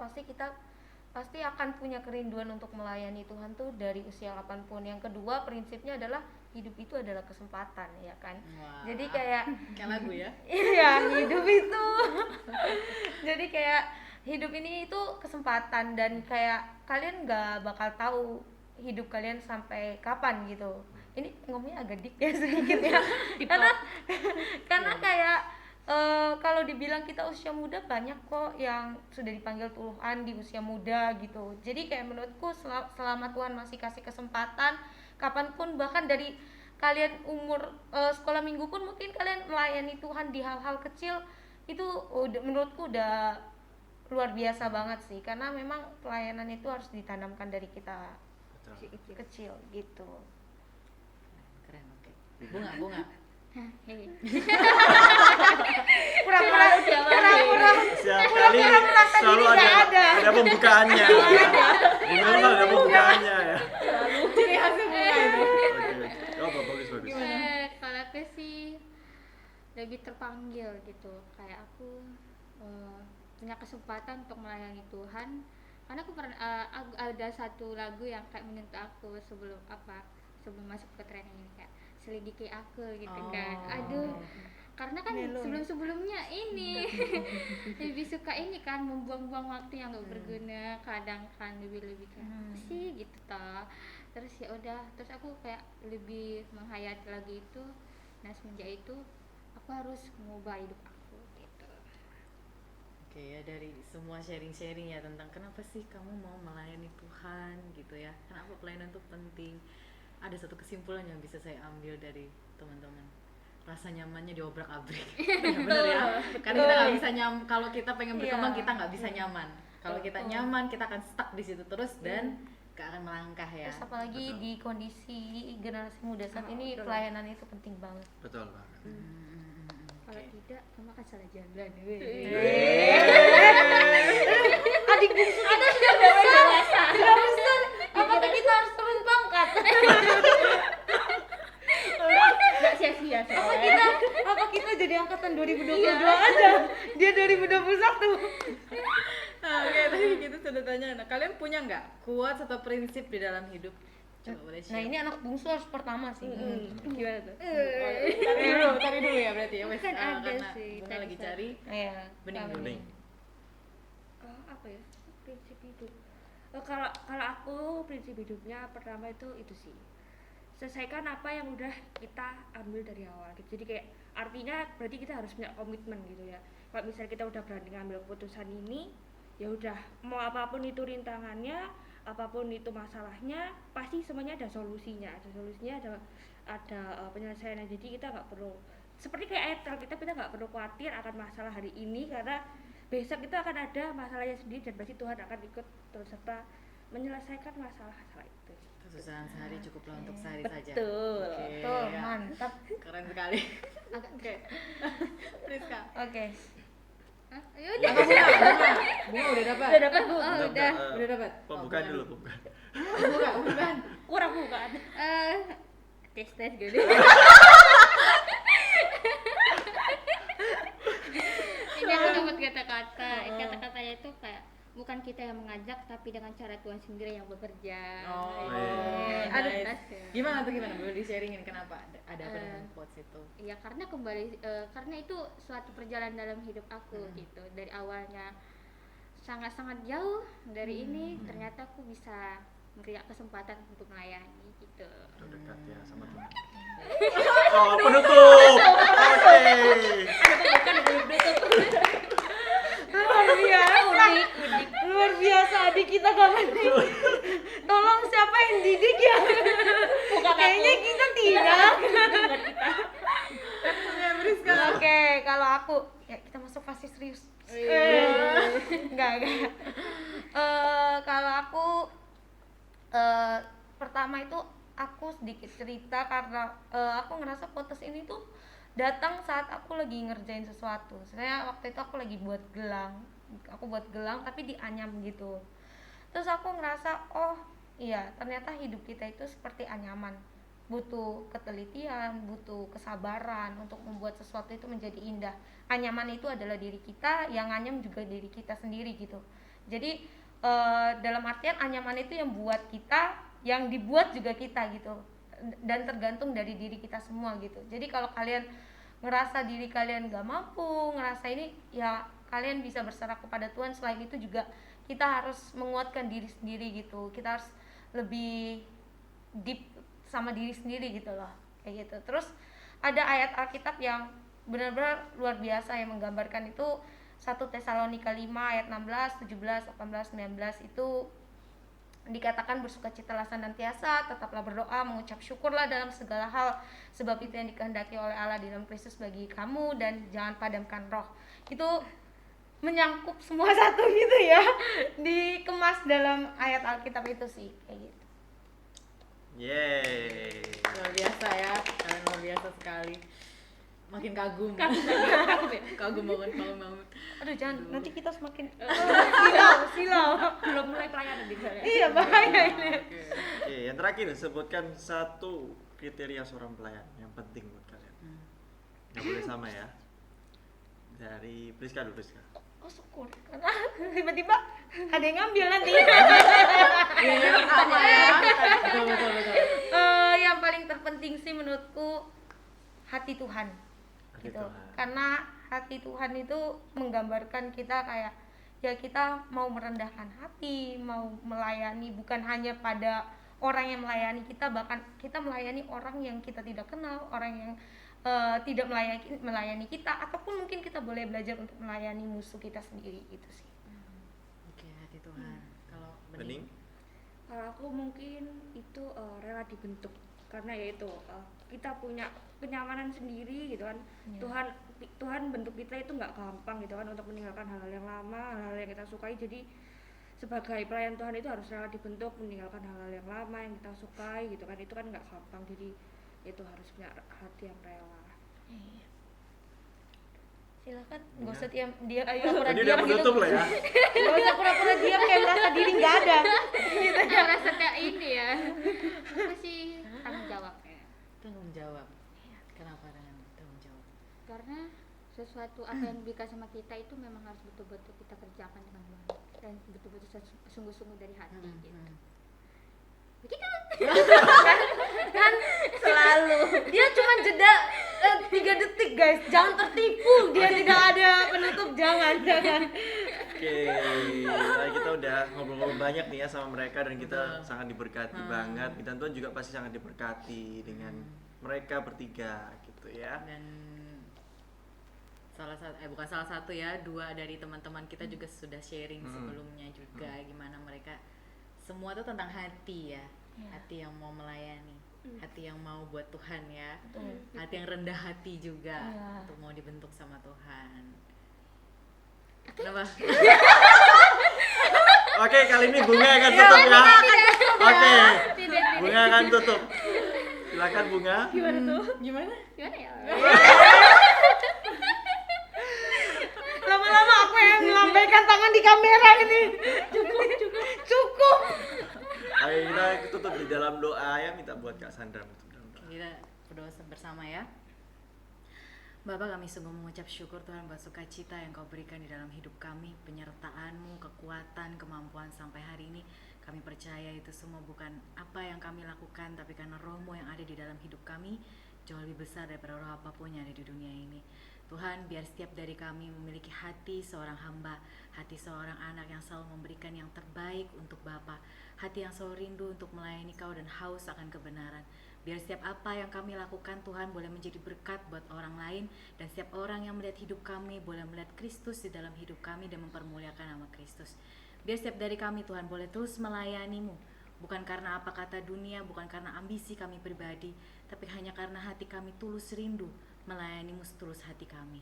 pasti akan punya kerinduan untuk melayani Tuhan tuh dari usia kapanpun. Yang kedua, prinsipnya adalah hidup itu adalah kesempatan, ya kan? Wah. Jadi kayak lagu ya. iya, hidup itu. Jadi kayak hidup ini itu kesempatan, dan kayak kalian nggak bakal tahu hidup kalian sampai kapan gitu. Ini ngomongnya agak dik ya sedikit ya. karena kayak kalau dibilang kita usia muda, banyak kok yang sudah dipanggil Tuhan di usia muda gitu. Jadi kayak menurutku selama Tuhan masih kasih kesempatan, kapanpun, bahkan dari kalian umur sekolah minggu pun mungkin kalian melayani Tuhan di hal-hal kecil, itu menurutku udah luar biasa banget sih. Karena memang pelayanan itu harus ditanamkan dari kita Betul. kecil gitu. Keren, oke. Bunga. Pura-pura Setiap kali selalu ada pembukaannya. Bunga mah ada pembukaannya ya. Ciri khasnya Bunga itu. Oke. Oh, bagus. Kalau aku sih lebih terpanggil gitu, kayak aku punya kesempatan untuk melayani Tuhan, karena aku pernah ada satu lagu yang kayak menyentuh aku sebelum masuk ke training ini, kayak selidiki aku gitu kan. Aduh, karena kan sebelumnya ini lebih suka ini kan membuang-buang waktu yang gak berguna, kadang kan lebih kayak sih gitu toh. Terus ya udah, terus aku kayak lebih menghayati lagi itu. Nah semenjak itu aku harus mengubah hidup aku gitu. Oke ya, dari semua sharing-sharing ya tentang kenapa sih kamu mau melayani Tuhan gitu ya, kenapa pelayanan itu penting. Ada satu kesimpulan yang bisa saya ambil dari teman-teman, rasa nyamannya diobrak-abrik. Benar ya, karena kita nggak bisa kalau kita pengen berkembang kita nggak bisa nyaman. Kalau kita nyaman kita akan stuck di situ terus dan gak akan melangkah ya. Terus apalagi di kondisi generasi muda saat ini, pelayanan itu penting banget. Betul banget. Kalau tidak kamu akan salah jalan. Adik bungsu kita sudah besar. Apakah kita harus turun pangkat? Gak sia-sia. Apa kita jadi angkatan 2022 aja? Dia 2021. Nah, oke, tadi kita sudah tanya. Nah, kalian punya nggak quotes atau prinsip di dalam hidup? Coba boleh share. Nah, ini anak bungsu harus pertama sih. Gimana tuh? Tadi dulu ya berarti ya. Wes, Kan ada karena sih, Bunga tadi lagi saya. cari. Iya. Bening. Apa ya prinsip hidup? Kalau aku prinsip hidupnya pertama itu sih, selesaikan apa yang udah kita ambil dari awal gitu. Jadi kayak artinya berarti kita harus punya komitmen gitu ya. Kalau misalnya kita udah berani ngambil keputusan ini, ya udah, mau apapun itu rintangannya, apapun itu masalahnya, pasti semuanya ada solusinya, ada penyelesaiannya. Jadi kita nggak perlu seperti kayak ayat kita nggak perlu khawatir akan masalah hari ini, karena besok kita akan ada masalahnya sendiri, dan pasti Tuhan akan ikut terus serta menyelesaikan masalah-masalah itu. Kesusahan sehari cukuplah untuk sehari saja. Betul. Oke, Betul, ya. mantap. Keren sekali. Oke. Priska. Oke. Ya udah. Bunga udah dapat. Udah dapat, Bu. Udah dapat. Pembukaan dulu, pembukaan. Bukan. Kurang bukan? Tes gitu. Ini aku dapat kata-katanya itu kayak bukan kita yang mengajak, tapi dengan cara Tuhan sendiri yang bekerja. Nice. Gimana boleh di sharingin kenapa ada apa dengan quotes itu? Ya karena karena itu suatu perjalanan dalam hidup aku gitu. Dari awalnya sangat-sangat jauh dari ini, ternyata aku bisa memberi kesempatan untuk melayani gitu. Udah dekat ya sama Tuhan. Oh, penutup. Oke. Luar biasa adik kita banget nih. Tolong siapa yang didik ya? Kayaknya kita tidak. Priska Oke, kalau aku ya kita masuk fase serius. Enggak. Kalau aku pertama itu aku sedikit cerita karena aku ngerasa podcast ini tuh datang saat aku lagi ngerjain sesuatu. Sebenarnya waktu itu aku lagi buat gelang. Aku buat gelang tapi dianyam gitu. Terus aku ngerasa, oh iya ternyata hidup kita itu seperti anyaman, butuh ketelitian, butuh kesabaran untuk membuat sesuatu itu menjadi indah. Anyaman itu adalah diri kita, yang anyam juga diri kita sendiri gitu. Jadi dalam artian anyaman itu yang buat kita, yang dibuat juga kita gitu, dan tergantung dari diri kita semua gitu. Jadi kalau kalian ngerasa diri kalian gak mampu, ngerasa ini, ya kalian bisa berserah kepada Tuhan. Selain itu juga kita harus menguatkan diri sendiri gitu, kita harus lebih deep sama diri sendiri gitu loh, kayak gitu. Terus ada ayat Alkitab yang benar-benar luar biasa yang menggambarkan itu 1 Tesalonika 5 ayat 16, 17, 18, 19 itu dikatakan bersukacitalah senantiasa, tetaplah berdoa, mengucap syukurlah dalam segala hal, sebab itu yang dikehendaki oleh Allah di dalam Kristus bagi kamu, dan jangan padamkan roh. Itu menyangkup semua satu gitu ya, dikemas dalam ayat Alkitab itu sih, kayak gitu. Yeay. Luar biasa ya, kalian luar biasa sekali. Makin kagum. Kagum banget. Aduh jangan, nanti kita semakin silau belum mulai pelayanan di sana. iya bahaya ini. Oke, yang terakhir sebutkan satu kriteria seorang pelayan yang penting buat kalian. Nggak boleh sama ya. Dari Priska dulu, Priska. Oh syukur, karena tiba-tiba ada yang ngambil nanti. Iya, sama ya. Betul. Yang paling terpenting sih menurutku hati Tuhan. Hati Gitu. Tuhan. Karena hati Tuhan itu menggambarkan kita kayak ya kita mau merendahkan hati, mau melayani bukan hanya pada orang yang melayani kita, bahkan kita melayani orang yang kita tidak kenal, orang yang tidak melayani kita, ataupun mungkin kita boleh belajar untuk melayani musuh kita sendiri gitu sih. Oke, hati Tuhan. Kalau Bening? Kalau aku mungkin itu rela dibentuk, karena yaitu kita punya kenyamanan sendiri gitu kan. Iya. Tuhan bentuk kita itu nggak gampang gitu kan, untuk meninggalkan hal-hal yang lama, hal-hal yang kita sukai. Jadi sebagai pelayan Tuhan itu harus rela dibentuk, meninggalkan hal-hal yang lama yang kita sukai gitu kan. Itu kan nggak gampang, jadi itu harus punya hati yang rela. Iya. Silakan, nggak Iya. usah dia pura-pura Tadi udah diam gitu. menutup lah ya. Nggak usah pura-pura diam kayak merasa diri nggak ada. Gitu. Ada rasa kayak ini ya. Apa sih tanggung jawab ya? tanggung jawab. Kenapa dengan tanggung jawab? Karena sesuatu apa yang diberikan sama kita itu memang harus betul-betul kita kerjakan dengan baik dan betul-betul sungguh-sungguh dari hati gitu. Begitu. Kan selalu dia cuma jeda 3 detik guys, jangan tertipu, dia tidak ada penutup, jangan. Oke, nah kita udah ngobrol-ngobrol banyak nih ya sama mereka dan kita sangat diberkati banget. Dan Tuhan juga pasti sangat diberkati dengan mereka bertiga gitu ya. Dan bukan salah satu ya, 2 dari teman-teman kita juga sudah sharing sebelumnya juga gimana mereka semua tuh tentang hati ya. Hati yang mau melayani, hati yang mau buat Tuhan ya. Hati yang rendah hati juga untuk mau dibentuk sama Tuhan. Kenapa? Oke, kali ini Bunga akan tutup ya. Oke, Bunga akan tutup. Silakan Bunga. Gimana? Gimana ya? Lama-lama aku yang melambaikan tangan di kamera ini. Cukup. Oke, kita tutup di dalam doa ya, minta buat Kak Sandra tutup dalam doa. Kita berdoa bersama ya. Bapa, kami sungguh mengucap syukur Tuhan buat sukacita yang Kau berikan di dalam hidup kami, penyertaan-Mu, kekuatan, kemampuan sampai hari ini. Kami percaya itu semua bukan apa yang kami lakukan, tapi karena Roh-Mu yang ada di dalam hidup kami jauh lebih besar daripada roh apapun yang ada di dunia ini. Tuhan, biar setiap dari kami memiliki hati seorang hamba, hati seorang anak yang selalu memberikan yang terbaik untuk Bapa, hati yang selalu rindu untuk melayani Kau dan haus akan kebenaran. Biar setiap apa yang kami lakukan Tuhan boleh menjadi berkat buat orang lain, dan setiap orang yang melihat hidup kami boleh melihat Kristus di dalam hidup kami dan mempermuliakan nama Kristus. Biar setiap dari kami Tuhan boleh terus melayani-Mu, bukan karena apa kata dunia, bukan karena ambisi kami pribadi, tapi hanya karena hati kami tulus rindu melayanimu setulus hati kami.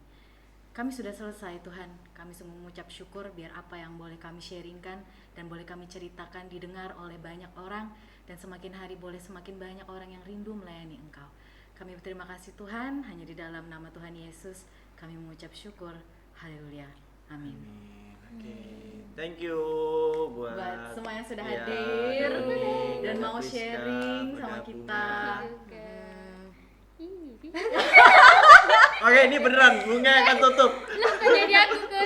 Kami sudah selesai Tuhan, kami sungguh mengucap syukur biar apa yang boleh kami sharingkan dan boleh kami ceritakan didengar oleh banyak orang, dan semakin hari boleh semakin banyak orang yang rindu melayani Engkau. Kami berterima kasih Tuhan, hanya di dalam nama Tuhan Yesus kami mengucap syukur. Haleluya. Amin. Oke, thank you buat Buat semua yang sudah ya, hadir Doni dan mau Priska sharing sama bergabung. kita. juga. Ih, Oke, ini beneran bunga yang akan tutup. kenapa jadi aku ke